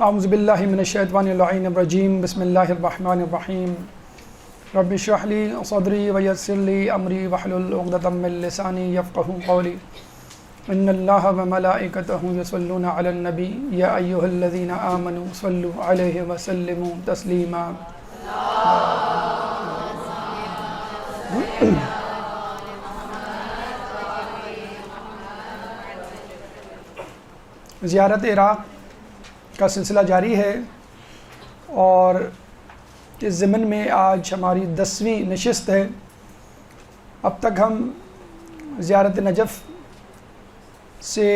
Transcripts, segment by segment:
اعوذ باللہ من الشیطان اللعین الرجیم بسم اللہ الرحمن الرحیم رب اشرح لی صدری ویسر لی امری واحلل عقدۃ من لسانی یفقہوا قولی ان اللہ وملائکتہ یصلون علی النبی یا ایھا الذین آمنوا صلوا علیہ وسلموا تسلیما۔ زیارت عراق کا سلسلہ جاری ہے اور اس ضمن میں آج ہماری 10ویں نشست ہے۔ اب تک ہم زیارت نجف سے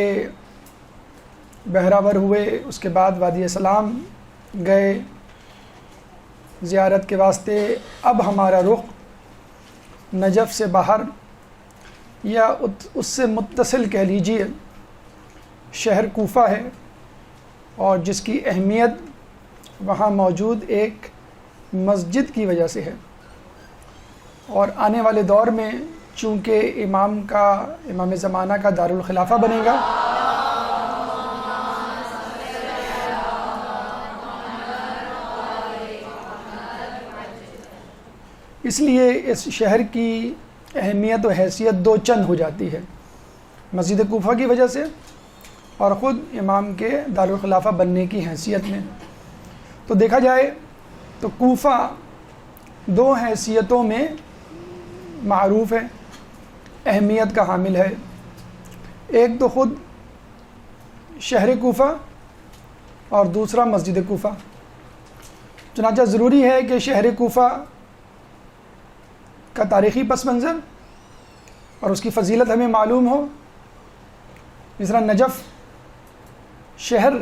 بہراور ہوئے، اس کے بعد وادی سلام گئے زیارت کے واسطے۔ اب ہمارا رخ نجف سے باہر یا اس سے متصل کہہ لیجیے شہر کوفہ ہے، اور جس کی اہمیت وہاں موجود ایک مسجد کی وجہ سے ہے، اور آنے والے دور میں چونکہ امام زمانہ کا دارالخلافہ بنے گا، اس لیے اس شہر کی اہمیت و حیثیت دو چند ہو جاتی ہے، مسجد کوفہ کی وجہ سے اور خود امام کے دارالخلافہ بننے کی حیثیت میں۔ تو دیکھا جائے تو کوفہ دو حیثیتوں میں معروف ہے، اہمیت کا حامل ہے۔ ایک تو خود شہر کوفہ اور دوسرا مسجد کوفہ۔ چنانچہ ضروری ہے کہ شہر کوفہ کا تاریخی پس منظر اور اس کی فضیلت ہمیں معلوم ہو، جس طرح نجف شہر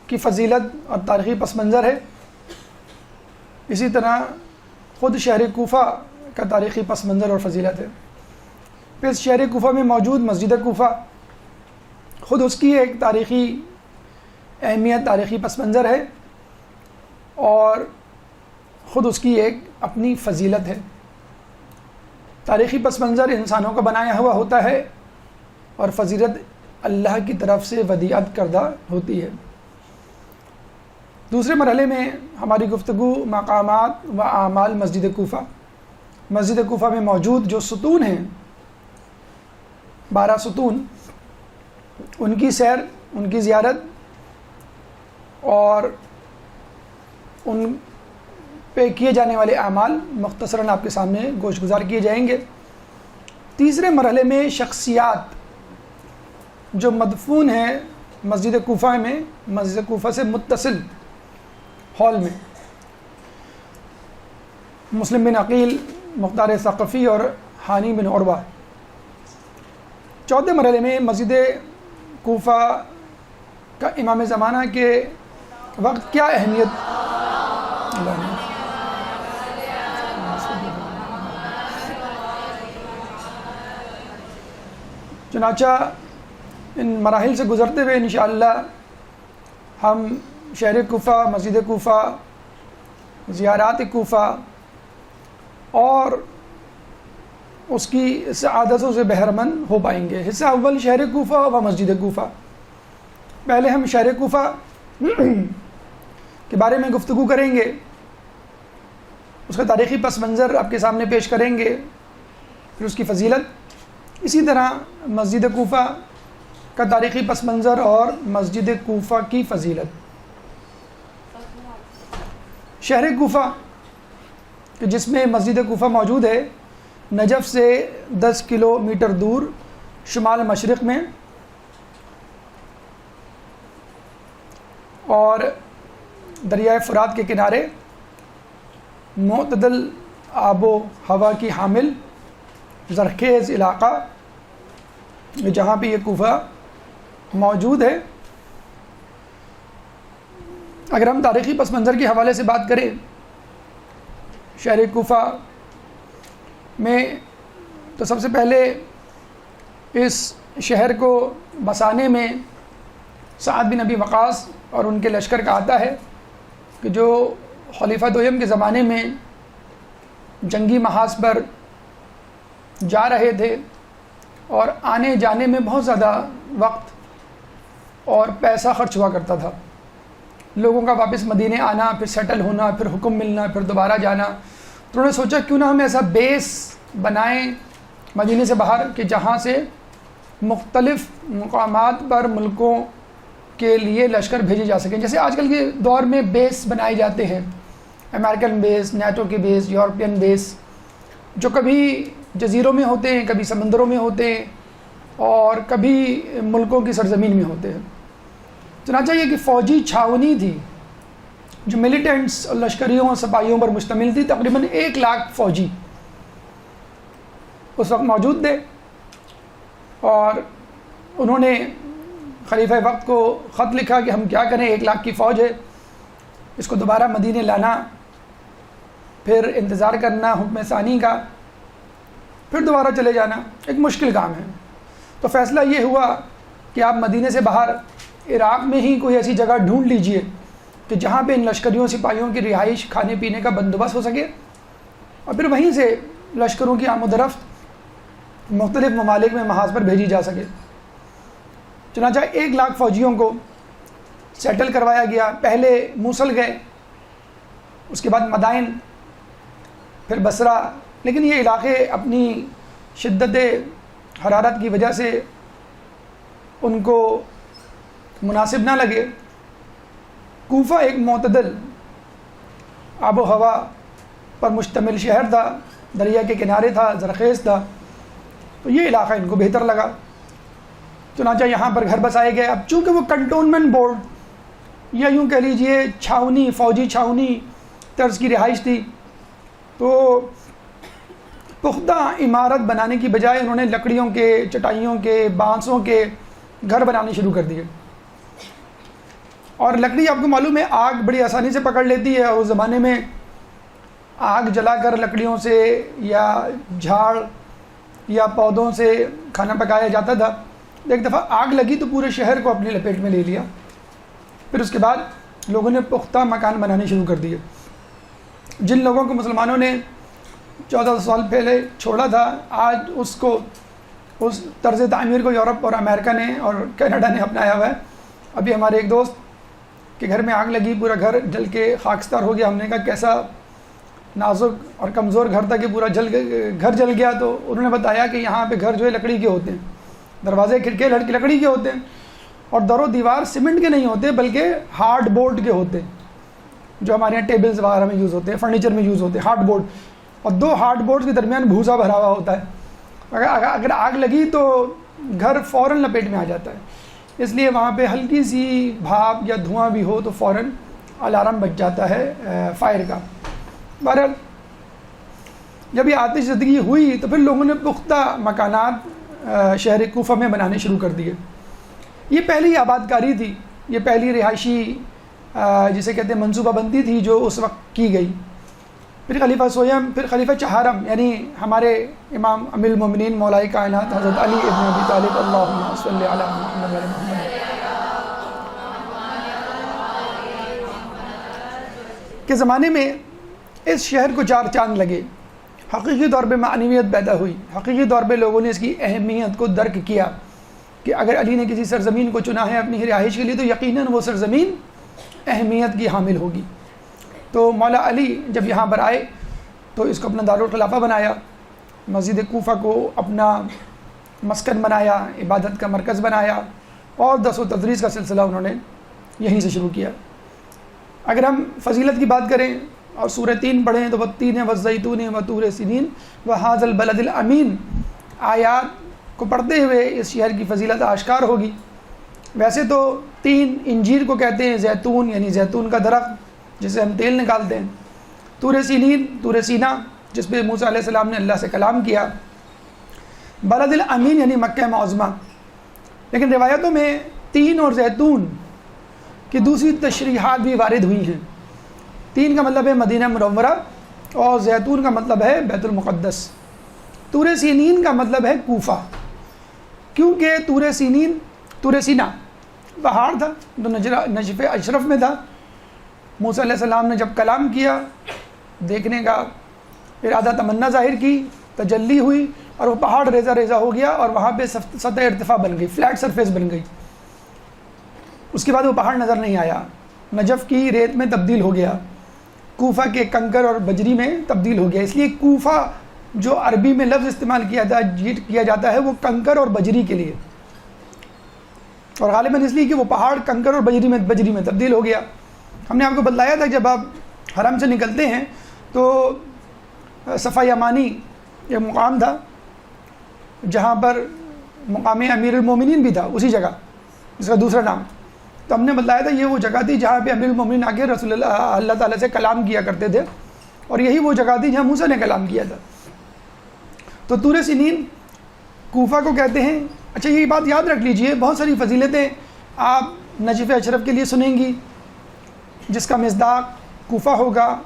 کی فضیلت اور تاریخی پس منظر ہے، اسی طرح خود شہر کوفہ کا تاریخی پس منظر اور فضیلت ہے۔ پھر شہر کوفہ میں موجود مسجد کوفہ خود اس کی ایک تاریخی اہمیت، تاریخی پس منظر ہے، اور خود اس کی ایک اپنی فضیلت ہے۔ تاریخی پس منظر انسانوں کا بنایا ہوا ہوتا ہے اور فضیلت اللہ کی طرف سے ودیعت کردہ ہوتی ہے۔ دوسرے مرحلے میں ہماری گفتگو مقامات و اعمال مسجد کوفہ، مسجد کوفہ میں موجود جو ستون ہیں، 12 ستون، ان کی سیر، ان کی زیارت اور ان پہ کیے جانے والے اعمال مختصراً آپ کے سامنے گوش گزار کیے جائیں گے۔ تیسرے مرحلے میں شخصیات جو مدفون ہیں مسجد کوفہ میں، مسجد کوفہ سے متصل ہال میں، مسلم بن عقیل، مختار ثقفی اور ہانی بن عروہ۔ چوتھے مرحلے میں مسجد کوفہ کا امام زمانہ کے وقت کیا اہمیت، چنانچہ ان مراحل سے گزرتے ہوئے انشاءاللہ ہم شہر کوفہ، مسجد کوفہ، زیارات کوفہ اور اس کی سعادتوں سے بہرمند ہو پائیں گے۔ حصہ اول شہر کوفہ و مسجد کوفہ۔ پہلے ہم شہر کوفہ کے بارے میں گفتگو کریں گے، اس کا تاریخی پس منظر آپ کے سامنے پیش کریں گے، پھر اس کی فضیلت، اسی طرح مسجد کوفہ کا تاریخی پس منظر اور مسجد کوفہ کی فضیلت۔ شہر کوفہ کہ جس میں مسجد کوفہ موجود ہے، نجف سے 10 کلومیٹر دور شمال مشرق میں، اور دریائے فرات کے کنارے، معتدل آب و ہوا کی حامل زرخیز علاقہ جہاں پہ یہ کوفہ موجود ہے۔ اگر ہم تاریخی پس منظر کے حوالے سے بات کریں شہر کوفہ میں، تو سب سے پہلے اس شہر کو بسانے میں سعد بن ابی وقاص اور ان کے لشکر کا آتا ہے کہ جو خلیفہ دویم کے زمانے میں جنگی محاذ پر جا رہے تھے اور آنے جانے میں بہت زیادہ وقت اور پیسہ خرچ ہوا کرتا تھا، لوگوں کا واپس مدینے آنا، پھر سیٹل ہونا، پھر حکم ملنا، پھر دوبارہ جانا. تو انہوں نے سوچا کیوں نہ ہم ایسا بیس بنائیں مدینے سے باہر کہ جہاں سے مختلف مقامات پر ملکوں کے لیے لشکر بھیجے جا سکیں. جیسے آج کل کے دور میں بیس بنائے جاتے ہیں، امریکن بیس، نیٹو کے بیس، یورپین بیس، جو کبھی جزیروں میں ہوتے ہیں، کبھی سمندروں میں ہوتے ہیں، اور کبھی ملکوں کی سرزمین میں ہوتے ہیں. چنانچہ یہ کہ فوجی چھاونی تھی جو ملیٹنٹس اور لشکریوں اور سپاہیوں پر مشتمل تھی. تقریباً 1 لاکھ فوجی اس وقت موجود تھے، اور انہوں نے خلیفہ وقت کو خط لکھا کہ ہم کیا کریں، 1 لاکھ کی فوج ہے، اس کو دوبارہ مدینے لانا، پھر انتظار کرنا حکم ثانی کا، پھر دوبارہ چلے جانا ایک مشکل کام ہے. تو فیصلہ یہ ہوا کہ آپ مدینے سے باہر عراق میں ہی کوئی ایسی جگہ ڈھونڈ لیجئے کہ جہاں پہ ان لشکریوں سپاہیوں کی رہائش، کھانے پینے کا بندوبست ہو سکے، اور پھر وہیں سے لشکروں کی آمد و رفت مختلف ممالک میں محاذ پر بھیجی جا سکے. چنانچہ 1 لاکھ فوجیوں کو سیٹل کروایا گیا. پہلے موصل گئے، اس کے بعد مدائن، پھر بصرہ. لیکن یہ علاقے اپنی شدت حرارت کی وجہ سے ان کو مناسب نہ لگے. کوفہ ایک معتدل آب و ہوا پر مشتمل شہر تھا، دریا کے کنارے تھا، زرخیز تھا، تو یہ علاقہ ان کو بہتر لگا. چنانچہ یہاں پر گھر بسائے گئے. اب چونکہ وہ کنٹونمنٹ بورڈ یا یوں کہہ لیجئے چھاونی، فوجی چھاونی طرز کی رہائش تھی، تو پختہ عمارت بنانے کی بجائے انہوں نے لکڑیوں کے، چٹائیوں کے، بانسوں کے گھر بنانے شروع کر دیے. اور لکڑی آپ کو معلوم ہے آگ بڑی آسانی سے پکڑ لیتی ہے، اور اس زمانے میں آگ جلا کر لکڑیوں سے یا جھاڑ یا پودوں سے کھانا پکایا جاتا تھا. ایک دفعہ آگ لگی تو پورے شہر کو اپنی لپیٹ میں لے لیا. پھر اس کے بعد لوگوں نے پختہ مکان بنانے شروع کر دیے. جن لوگوں کو مسلمانوں نے 1400 سال پہلے چھوڑا تھا، آج اس طرز تعمیر کو یورپ اور امریکہ نے اور کینیڈا نے اپنایا ہوا ہے. ابھی ہمارے ایک دوست کے گھر میں آگ لگی، پورا گھر جل کے خاکستار ہو گیا. ہم نے کہا کیسا نازک اور کمزور گھر تھا کہ پورا گھر جل گیا. تو انہوں نے بتایا کہ یہاں پہ گھر جو ہے لکڑی کے ہوتے ہیں، دروازے کھڑکیاں لکڑی کے ہوتے ہیں، اور در و دیوار سیمنٹ کے نہیں ہوتے بلکہ ہارڈ بورڈ کے ہوتے ہیں، جو ہمارے یہاں ٹیبلز وغیرہ میں یوز ہوتے ہیں، فرنیچر میں یوز ہوتے ہیں، ہارڈ بورڈ. اور 2 ہارڈ بورڈ کے درمیان بھوسا بھرا ہوا ہوتا ہے. اگر آگ لگی تو گھر فوراً لپیٹ میں آ جاتا ہے. اس لیے وہاں پہ ہلکی سی بھاپ یا دھواں بھی ہو تو فوراً الارم بج جاتا ہے فائر کا. بہرحال جب یہ آتش زدگی ہوئی تو پھر لوگوں نے پختہ مکانات شہر کوفہ میں بنانے شروع کر دیے. یہ پہلی آباد کاری تھی، یہ پہلی رہائشی جسے کہتے ہیں منصوبہ بندی تھی جو اس وقت کی گئی. پھر خلیفہ سویم، پھر خلیفہ چہارم یعنی ہمارے امام امیر المومنین مولائے کائنات حضرت علی ابن ابی طالب اللہم صلی علی محمد و محمد کے زمانے میں اس شہر کو 4 چاند لگے. حقیقی طور پہ معنویت پیدا ہوئی، حقیقی طور پہ لوگوں نے اس کی اہمیت کو درک کیا کہ اگر علی نے کسی سرزمین کو چنا ہے اپنی رہائش کے لیے تو یقیناً وہ سرزمین اہمیت کی حامل ہوگی. تو مولا علی جب یہاں پر آئے تو اس کو اپنا دارالخلافہ بنایا، مسجد کوفہ کو اپنا مسکن بنایا، عبادت کا مرکز بنایا، اور درس و تدریس کا سلسلہ انہوں نے یہیں سے شروع کیا. اگر ہم فضیلت کی بات کریں اور سورہ 3 پڑھیں تو والتین والزیتون وطور سینین وہذا البلد الامین آیات کو پڑھتے ہوئے اس شہر کی فضیلت آشکار ہوگی. ویسے تو 3 انجیر کو کہتے ہیں، زیتون یعنی زیتون کا درخت جسے ہم تیل نکالتے ہیں، طور سینین طور سینا جس پہ موسیٰ علیہ السلام نے اللہ سے کلام کیا، بلد الامین یعنی مکہ معظمہ. لیکن روایتوں میں 3 اور زیتون کی دوسری تشریحات بھی وارد ہوئی ہیں. 3 کا مطلب ہے مدینہ منورہ اور زیتون کا مطلب ہے بیت المقدس. طور سینین کا مطلب ہے کوفہ، کیونکہ طور سینا پہاڑ تھا جو نجف اشرف میں تھا. موسیٰ علیہ السلام نے جب کلام کیا، دیکھنے کا ارادہ تمنا ظاہر کی، تجلی ہوئی اور وہ پہاڑ ریزہ ریزہ ہو گیا اور وہاں پہ سطح ارتفاع بن گئی، فلیٹ سرفیس بن گئی. اس کے بعد وہ پہاڑ نظر نہیں آیا. نجف کی ریت میں تبدیل ہو گیا، کوفہ کے کنکر اور بجری میں تبدیل ہو گیا. اس لیے کوفہ جو عربی میں لفظ استعمال کیا جاتا ہے وہ کنکر اور بجری کے لیے، اور غالباً اس لیے کہ وہ پہاڑ کنکر اور بجری میں تبدیل ہو گیا. ہم نے آپ کو بتلایا تھا جب آپ حرم سے نکلتے ہیں تو صفا یمانی ایک مقام تھا جہاں پر مقام امیر المومنین بھی تھا، اسی جگہ جس کا دوسرا نام. تو ہم نے بتلایا تھا یہ وہ جگہ تھی جہاں پہ امیر المومنین آ کے رسول اللہ تعالیٰ سے کلام کیا کرتے تھے، اور یہی وہ جگہ تھی جہاں موسیٰ نے کلام کیا تھا. تو طور سنین کوفہ کو کہتے ہیں. اچھا یہ بات یاد رکھ لیجئے، بہت ساری فضیلتیں آپ نجف اشرف کے لیے سنیں گی جس کا مصداق کوفہ ہوگا.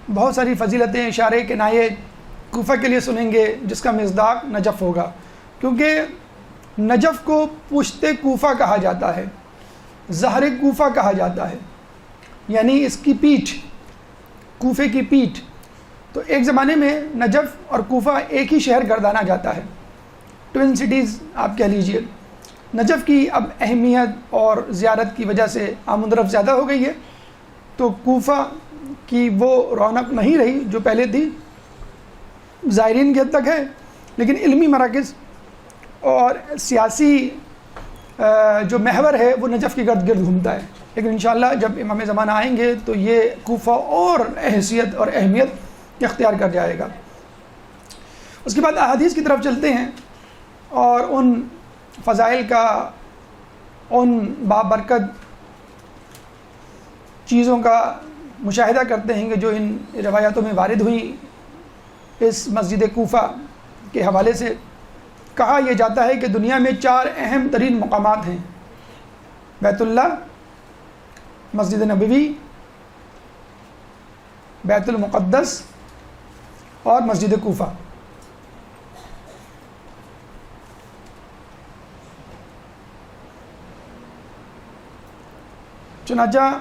بہت ساری فضیلتیں اشارے کنایے کوفہ کے لیے سنیں گے جس کا مصداق نجف ہوگا، کیونکہ نجف کو پشت کوفہ کہا جاتا ہے، ظہر کوفہ کہا جاتا ہے، یعنی اس کی پیٹھ، کوفے کی پیٹھ. تو ایک زمانے میں نجف اور کوفہ ایک ہی شہر گردانا جاتا ہے، ٹوین سٹیز آپ کہہ لیجئے. نجف کی اب اہمیت اور زیارت کی وجہ سے آمد و رفت زیادہ ہو گئی ہے، تو کوفہ کی وہ رونق نہیں رہی جو پہلے تھی. زائرین کی حد تک ہے، لیکن علمی مراکز اور سیاسی جو محور ہے وہ نجف کے گرد گرد گھومتا ہے. لیکن انشاءاللہ جب امام زمانہ آئیں گے تو یہ کوفہ اور حیثیت اور اہمیت اختیار کر جائے گا. اس کے بعد احادیث کی طرف چلتے ہیں اور ان فضائل کا، ان بابرکت چیزوں کا مشاہدہ کرتے ہیں کہ جو ان روایاتوں میں وارد ہوئیں. اس مسجد کوفہ کے حوالے سے کہا یہ جاتا ہے کہ دنیا میں 4 اہم ترین مقامات ہیں: بیت اللہ، مسجد نبوی، بیت المقدس اور مسجد کوفہ. چنانچہ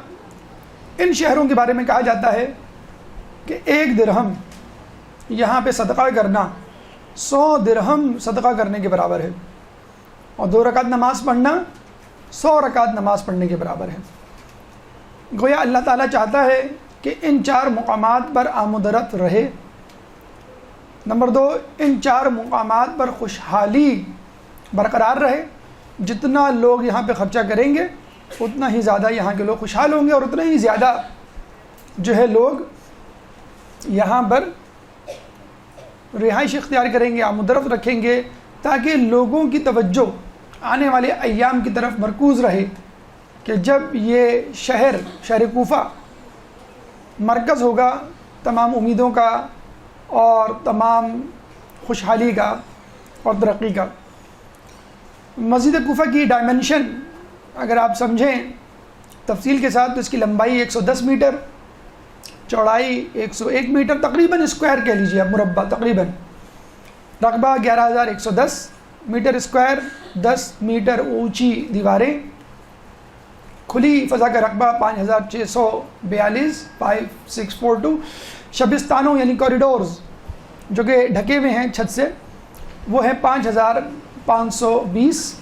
ان شہروں کے بارے میں کہا جاتا ہے کہ 1 درہم یہاں پہ صدقہ کرنا 100 درہم صدقہ کرنے کے برابر ہے، اور 2 رکعت نماز پڑھنا 100 رکعت نماز پڑھنے کے برابر ہے. گویا اللہ تعالیٰ چاہتا ہے کہ ان 4 مقامات پر آمد و رفت رہے. نمبر 2، ان 4 مقامات پر خوشحالی برقرار رہے. جتنا لوگ یہاں پہ خرچہ کریں گے اتنا ہی زیادہ یہاں کے لوگ خوشحال ہوں گے، اور اتنا ہی زیادہ جو ہے لوگ یہاں پر رہائش اختیار کریں گے، آمد و رفت رکھیں گے، تاکہ لوگوں کی توجہ آنے والے ایام کی طرف مرکوز رہے کہ جب یہ شہر کوفہ مرکز ہوگا تمام امیدوں کا اور تمام خوشحالی کا اور ترقی کا. مسجد کوفہ کی ڈائمنشن اگر آپ سمجھیں تفصیل کے ساتھ تو اس کی لمبائی 110 میٹر، چوڑائی 101 میٹر، تقریباً اسکوائر کہہ لیجیے آپ، مربع تقریباً. رقبہ 11,110 میٹر اسکوائر، 10 میٹر اونچی دیواریں، کھلی فضا کا رقبہ 5,642 5642. شبستانوں یعنی کوریڈورز جو کہ ڈھکے ہوئے ہیں چھت سے وہ ہیں 5,520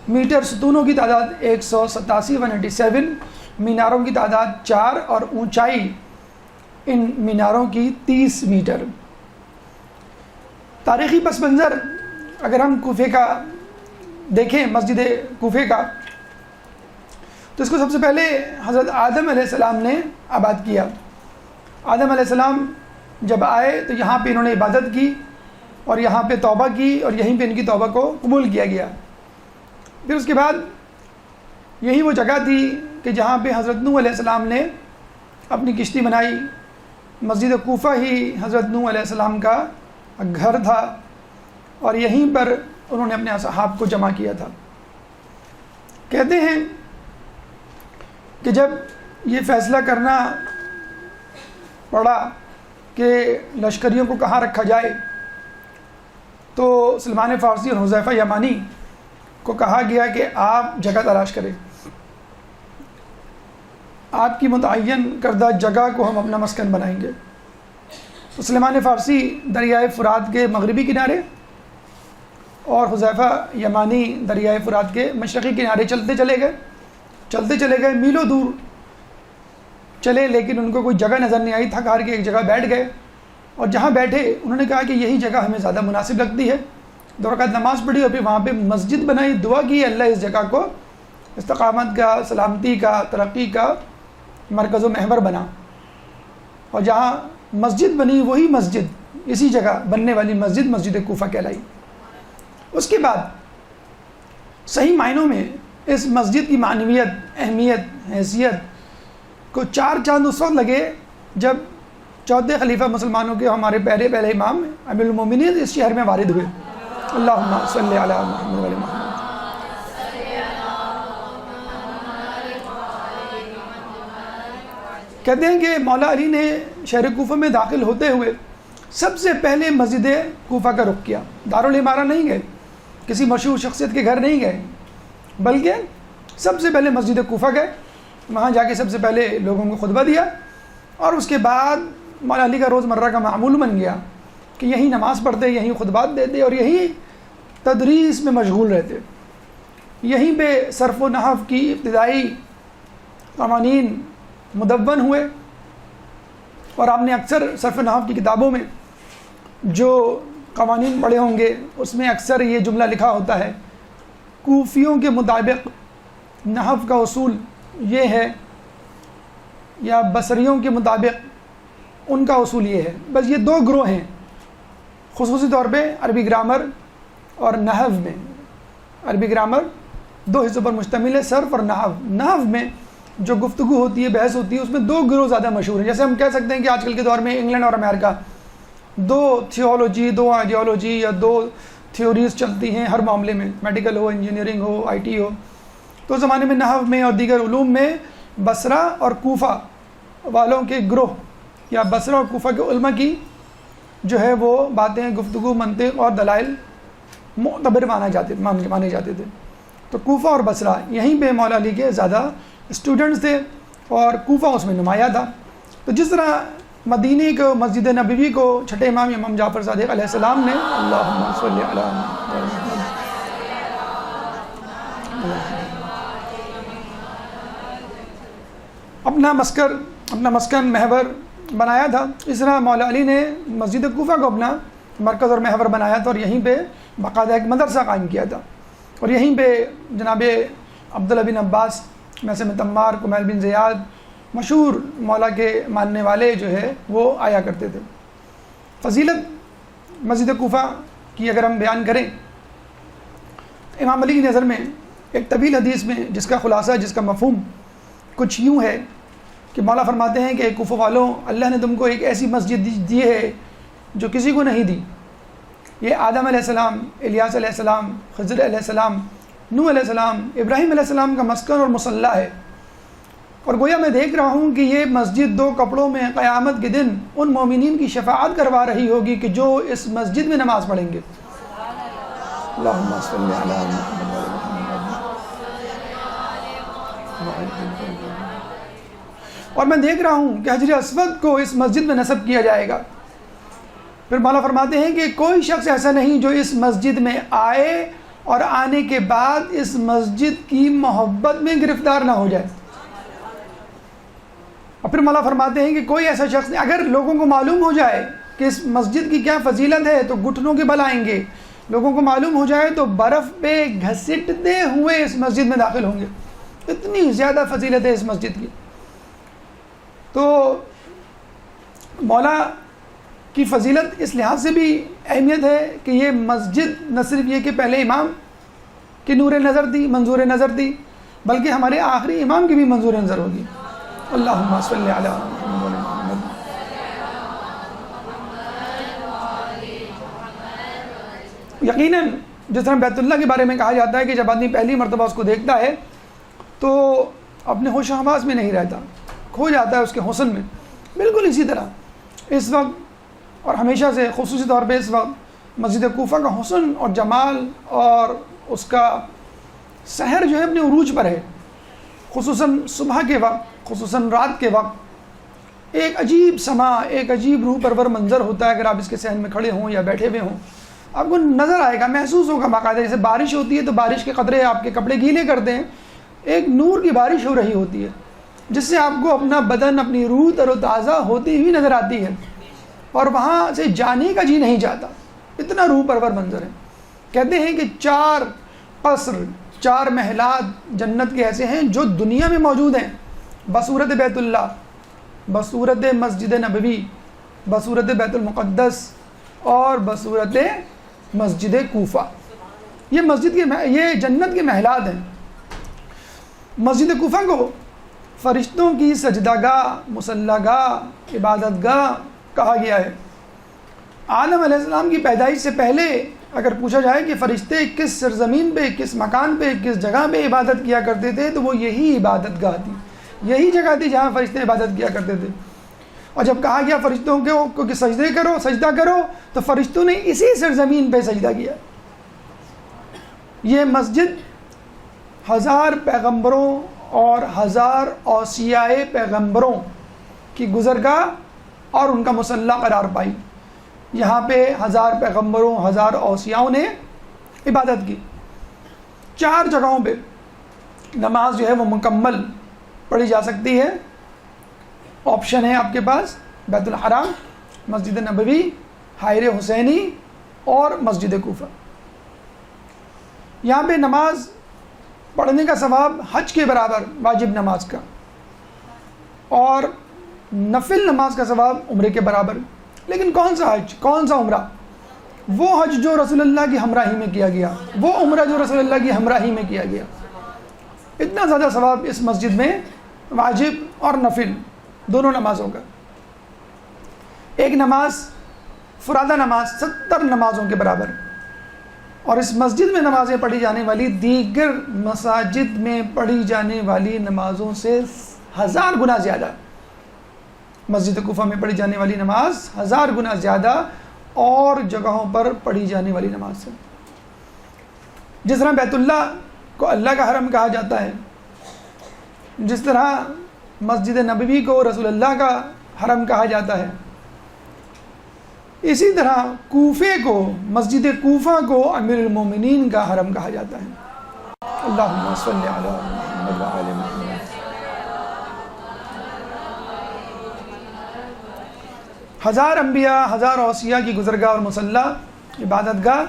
میٹر. ستونوں کی تعداد 187 187، میناروں کی تعداد 4 اور اونچائی ان میناروں کی 30 میٹر. تاریخی پس منظر اگر ہم کوفے کا دیکھیں، مسجد کوفے کا، تو اس کو سب سے پہلے حضرت آدم علیہ السلام نے آباد کیا. آدم علیہ السلام جب آئے تو یہاں پہ انہوں نے عبادت کی اور یہاں پہ توبہ کی، اور یہیں پہ ان کی توبہ کو قبول کیا گیا. پھر اس کے بعد یہی وہ جگہ تھی کہ جہاں پہ حضرت نوح علیہ السلام نے اپنی کشتی بنائی. مسجد کوفہ ہی حضرت نوح علیہ السلام کا گھر تھا، اور یہیں پر انہوں نے اپنے اصحاب کو جمع کیا تھا. کہتے ہیں کہ جب یہ فیصلہ کرنا پڑا کہ لشکریوں کو کہاں رکھا جائے تو سلمان فارسی اور حذیفہ یمانی کو کہا گیا کہ آپ جگہ تلاش کریں، آپ کی متعین کردہ جگہ کو ہم اپنا مسکن بنائیں گے. تو سلمان فارسی دریائے فرات کے مغربی کنارے اور حذیفہ یمانی دریائے فرات کے مشرقی کنارے چلتے چلے گئے، میلوں دور چلے لیکن ان کو کوئی جگہ نظر نہیں آئی، تھک ہار کے ایک جگہ بیٹھ گئے، اور جہاں بیٹھے انہوں نے کہا کہ یہی جگہ ہمیں زیادہ مناسب لگتی ہے، 2 رکعت نماز پڑھی اور پھر وہاں پہ مسجد بنائی، دعا کی اللہ اس جگہ کو استقامت کا، سلامتی کا، ترقی کا مرکز و محور بنا، اور جہاں مسجد بنی وہی مسجد، اسی جگہ بننے والی مسجد مسجد کوفہ کہلائی۔ اس کے بعد صحیح معنوں میں اس مسجد کی معنویت، اہمیت، حیثیت کو 4 چاند اس وقت لگے جب چوتھے خلیفہ مسلمانوں کے ہمارے پہلے امام امیر المومنین اس شہر میں وارد ہوئے۔ اللہم صلی علی محمد و علی محمد۔ کہتے ہیں کہ مولا علی نے شہر کوفہ میں داخل ہوتے ہوئے سب سے پہلے مسجد کوفہ کا رخ کیا، دارالامارہ نہیں گئے، کسی مشہور شخصیت کے گھر نہیں گئے، بلکہ سب سے پہلے مسجد کوفہ گئے، وہاں جا کے سب سے پہلے لوگوں کو خطبہ دیا، اور اس کے بعد مولا علی کا روزمرہ کا معمول بن گیا کہ یہیں نماز پڑھتے، یہیں خطبات دیتے اور یہیں تدریس میں مشغول رہتے، یہیں پہ صرف و نحو کی ابتدائی قوانین مدون ہوئے، اور آپ نے اکثر صرف و نحو کی کتابوں میں جو قوانین پڑھے ہوں گے اس میں اکثر یہ جملہ لکھا ہوتا ہے، کوفیوں کے مطابق نحو کا اصول یہ ہے، یا بصریوں کے مطابق ان کا اصول یہ ہے۔ بس یہ 2 گروہ ہیں خصوصی طور پہ عربی گرامر اور نحو میں۔ عربی گرامر 2 حصوں پر مشتمل ہے، صرف اور نحو۔ نحو میں جو گفتگو ہوتی ہے، بحث ہوتی ہے، اس میں 2 گروہ زیادہ مشہور ہیں۔ جیسے ہم کہہ سکتے ہیں کہ آج کل کے دور میں انگلینڈ اور امریکہ 2 تھیولوجی، 2 آئیڈیالوجی یا 2 تھیوریز چلتی ہیں ہر معاملے میں، میڈیکل ہو، انجینئرنگ ہو، آئی ٹی ہو۔ تو اس زمانے میں نحو میں اور دیگر علوم میں بصرہ اور کوفہ والوں کے گروہ یا بصرہ اور کوفہ کے علماء کی جو ہے وہ باتیں، گفتگو، منطق اور دلائل معتبر مانے جاتے تھے۔ تو کوفہ اور بصرہ یہیں پہ مولا علی کے زیادہ اسٹوڈنٹس تھے، اور کوفہ اس میں نمایاں تھا۔ تو جس طرح مدینہ کو، مسجد نبوی کو چھٹے امام جعفر صادق علیہ السلام نے اللہم صلی علی محمد اپنا مسکن محور بنایا تھا، اس طرح مولا علی نے مسجد کوفہ کو اپنا مرکز اور محور بنایا تھا، اور یہیں پہ باقاعدہ ایک مدرسہ قائم کیا تھا، اور یہیں پہ جناب عبداللہ بن عباس، میثم بن تمار، کمیل بن زیاد، مشہور مولا کے ماننے والے جو ہے وہ آیا کرتے تھے۔ فضیلت مسجد کوفہ کی اگر ہم بیان کریں، امام علی کی نظر میں ایک طویل حدیث میں جس کا خلاصہ، جس کا مفہوم کچھ یوں ہے کہ مولا فرماتے ہیں کہ کوفہ والوں، اللہ نے تم کو ایک ایسی مسجد دی ہے جو کسی کو نہیں دی۔ یہ آدم علیہ السلام، الیاس علیہ السلام، خضر علیہ السلام، نوح علیہ السلام، ابراہیم علیہ السلام کا مسکن اور مصلی ہے، اور گویا میں دیکھ رہا ہوں کہ یہ مسجد 2 کپڑوں میں قیامت کے دن ان مومنین کی شفاعت کروا رہی ہوگی کہ جو اس مسجد میں نماز پڑھیں گے۔ اللہم صلی علی محمد و علی محمد۔ اور میں دیکھ رہا ہوں کہ حجر اسود کو اس مسجد میں نصب کیا جائے گا۔ پھر مولا فرماتے ہیں کہ کوئی شخص ایسا نہیں جو اس مسجد میں آئے اور آنے کے بعد اس مسجد کی محبت میں گرفتار نہ ہو جائے۔ اور پھر مولا فرماتے ہیں کہ کوئی ایسا شخص نہیں، اگر لوگوں کو معلوم ہو جائے کہ اس مسجد کی کیا فضیلت ہے تو گھٹنوں کے بل آئیں گے، لوگوں کو معلوم ہو جائے تو برف پہ گھسٹتے ہوئے اس مسجد میں داخل ہوں گے، اتنی زیادہ فضیلت ہے اس مسجد کی۔ تو مولا کی فضیلت اس لحاظ سے بھی اہمیت ہے کہ یہ مسجد نہ صرف یہ کہ پہلے امام کی نور نظر تھی، منظور نظر تھی، بلکہ ہمارے آخری امام کی بھی منظور نظر ہوگی۔ اللہم صلی علی محمد۔ یقیناً جس طرح بیت اللہ کے بارے میں کہا جاتا ہے کہ جب آدمی پہلی مرتبہ اس کو دیکھتا ہے تو اپنے ہوش و حواس میں نہیں رہتا، کھو جاتا ہے اس کے حسن میں، بالکل اسی طرح اس وقت اور ہمیشہ سے خصوصی طور پہ اس وقت مسجد کوفہ کا حسن اور جمال اور اس کا سحر جو ہے اپنے عروج پر ہے، خصوصاً صبح کے وقت، خصوصاً رات کے وقت ایک عجیب سما، ایک عجیب روح پرور منظر ہوتا ہے۔ اگر آپ اس کے صحن میں کھڑے ہوں یا بیٹھے ہوئے ہوں آپ کو نظر آئے گا، محسوس ہوگا باقاعدہ، جیسے بارش ہوتی ہے تو بارش کے قطرے آپ کے کپڑے گیلے کرتے ہیں، ایک نور کی بارش ہو رہی ہوتی ہے، جس سے آپ کو اپنا بدن، اپنی روح تر و تازہ ہوتی ہوئی نظر آتی ہے، اور وہاں سے جانے کا جی نہیں چاہتا، اتنا روح پرور منظر ہے۔ کہتے ہیں کہ 4 قصر، 4 محلات جنت کے ایسے ہیں جو دنیا میں موجود ہیں، بصورت بیت اللہ، بصورت مسجد نبوی، بصورت بیت المقدس، اور بصورت مسجد کوفہ۔ یہ جنت کے محلات ہیں۔ مسجد کوفہ کو فرشتوں کی سجدہ گاہ، مصلی گاہ، عبادت گاہ کہا گیا ہے۔ آدم علیہ السلام کی پیدائش سے پہلے اگر پوچھا جائے کہ فرشتے کس سرزمین پہ، کس مکان پہ، کس جگہ پہ عبادت کیا کرتے تھے، تو وہ یہی عبادت گاہ تھی، یہی جگہ تھی جہاں فرشتے عبادت کیا کرتے تھے۔ اور جب کہا گیا فرشتوں کو کہ سجدہ کرو، تو فرشتوں نے اسی سرزمین پہ سجدہ کیا۔ یہ مسجد 1000 پیغمبروں اور 1000 اوصیاء پیغمبروں کی گزرگاہ اور ان کا مصلی قرار پائی۔ یہاں پہ 1000 پیغمبروں، 1000 اوصیاؤں نے عبادت کی۔ 4 جگہوں پہ نماز جو ہے وہ مکمل پڑھی جا سکتی ہے۔ آپشن ہے آپ کے پاس بیت الحرام، مسجد نبوی، حائر حسینی اور مسجد کوفہ۔ یہاں پہ نماز پڑھنے کا ثواب حج کے برابر واجب نماز کا، اور نفل نماز کا ثواب عمرے کے برابر۔ لیکن کون سا حج، کون سا عمرہ؟ وہ حج جو رسول اللہ کی ہمراہی میں کیا گیا، وہ عمرہ جو رسول اللہ کی ہمراہی میں کیا گیا۔ اتنا زیادہ ثواب اس مسجد میں واجب اور نفل دونوں نمازوں کا۔ ایک نماز فرادہ نماز 70 نمازوں کے برابر، اور اس مسجد میں نمازیں پڑھی جانے والی دیگر مساجد میں پڑھی جانے والی نمازوں سے 1000 گنا زیادہ۔ مسجد کوفہ میں پڑھی جانے والی نماز 1000 گنا زیادہ اور جگہوں پر پڑھی جانے والی نماز سے۔ جس طرح بیت اللہ کو اللہ کا حرم کہا جاتا ہے، جس طرح مسجد نبوی کو رسول اللہ کا حرم کہا جاتا ہے، اسی طرح کوفے کو، مسجد کوفہ کو امیر المومنین کا حرم کہا جاتا ہے۔ اللہم صلی علی محمد و آل محمد۔ 1000 انبیاء، 1000 اوصیاء کی گزرگاہ اور مصلی عبادت گاہ،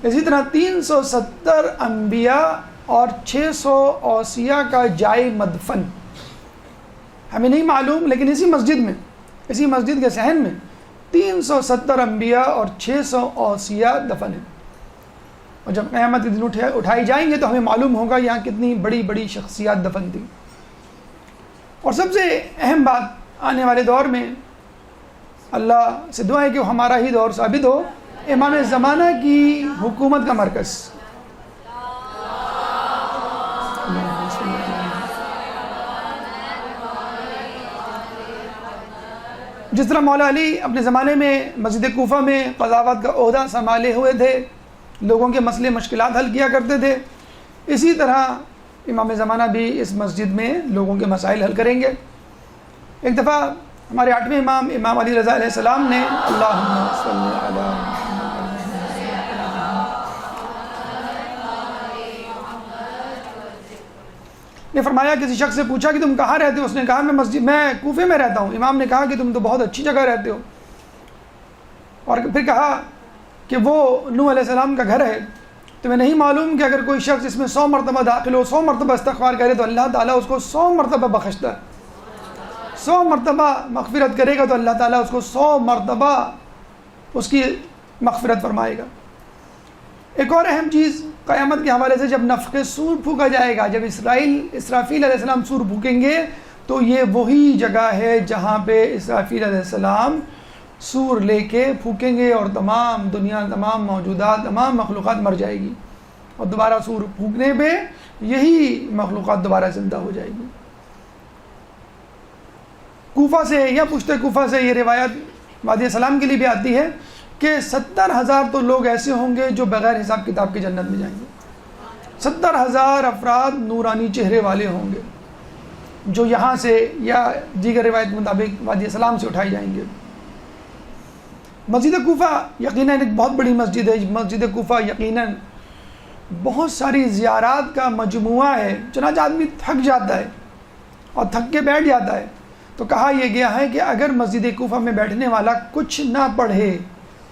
اسی طرح 370 انبیاء اور 600 اوصیاء کا جائے مدفن۔ ہمیں نہیں معلوم، لیکن اسی مسجد کے صحن میں 370 انبیاء اور 600 اوصیاء دفن ہیں۔ اور جب قیامت کے دن اٹھائی جائیں گے تو ہمیں معلوم ہوگا یہاں کتنی بڑی بڑی شخصیات دفن تھیں۔ اور سب سے اہم بات آنے والے دور میں اللہ سے دعا ہے کہ وہ ہمارا ہی دور ثابت ہو، امام زمانہ کی حکومت کا مرکز۔ جس طرح مولا علی اپنے زمانے میں مسجد کوفہ میں قضاوت کا عہدہ سنبھالے ہوئے تھے، لوگوں کے مسئلے مشکلات حل کیا کرتے تھے، اسی طرح امام زمانہ بھی اس مسجد میں لوگوں کے مسائل حل کریں گے۔ ایک دفعہ ہمارے 8ویں امام علی رضا علیہ السلام نے اللہم صلی علی نے فرمایا، کسی شخص سے پوچھا کہ تم کہاں رہتے ہو؟ اس نے کہا میں کوفے میں رہتا ہوں۔ امام نے کہا کہ تم تو بہت اچھی جگہ رہتے ہو، اور پھر کہا کہ وہ نوح علیہ السلام کا گھر ہے، تمہیں نہیں معلوم کہ اگر کوئی شخص اس میں 100 مرتبہ داخل ہو، 100 مرتبہ استغفار کرے تو اللہ تعالیٰ اس کو 100 مرتبہ بخشتا ہے، 100 مرتبہ مغفرت کرے گا تو اللہ تعالیٰ اس کو 100 مرتبہ اس کی مغفرت فرمائے گا۔ ایک اور اہم چیز قیامت کے حوالے سے، جب نفخ صور پھونکا جائے گا، جب اسرافیل علیہ السلام صور پھونکیں گے، تو یہ وہی جگہ ہے جہاں پہ اسرافیل علیہ السلام صور لے کے پھونکیں گے، اور تمام دنیا، تمام موجودات، تمام مخلوقات مر جائے گی، اور دوبارہ صور پھونکنے پہ یہی مخلوقات دوبارہ زندہ ہو جائے گی۔ کوفہ سے یا پشت کوفہ سے یہ روایت وادی سلام کے لیے بھی آتی ہے کہ 70,000 تو لوگ ایسے ہوں گے جو بغیر حساب کتاب کے جنت میں جائیں گے۔ 70,000 افراد نورانی چہرے والے ہوں گے جو یہاں سے یا دیگر روایت کے مطابق وادی سلام سے اٹھائے جائیں گے۔ مسجد کوفہ یقیناً ایک بہت بڑی مسجد ہے۔ مسجد کوفہ یقیناً بہت ساری زیارات کا مجموعہ ہے، چنانچہ آدمی تھک جاتا ہے اور تھک کے بیٹھ جاتا ہے، تو کہا یہ گیا ہے کہ اگر مسجد کوفہ میں بیٹھنے والا کچھ نہ پڑھے،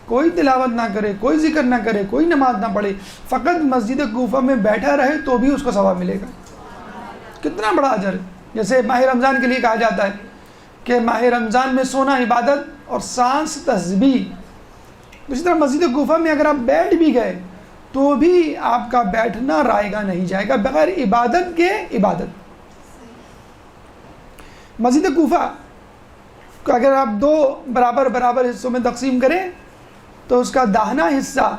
کوئی تلاوت نہ کرے، کوئی ذکر نہ کرے، کوئی نماز نہ پڑھے، فقط مسجد کوفہ میں بیٹھا رہے تو بھی اس کو ثواب ملے گا۔ کتنا بڑا اجر ہے۔ جیسے ماہ رمضان کے لیے کہا جاتا ہے کہ ماہ رمضان میں سونا عبادت اور سانس تسبیح، اسی طرح مسجد کوفہ میں اگر آپ بیٹھ بھی گئے تو بھی آپ کا بیٹھنا رائے گا نہیں جائے گا بغیر عبادت کے عبادت۔ مسجد کوفہ کو اگر آپ 2 برابر حصوں میں تقسیم کریں تو اس کا داہنا حصہ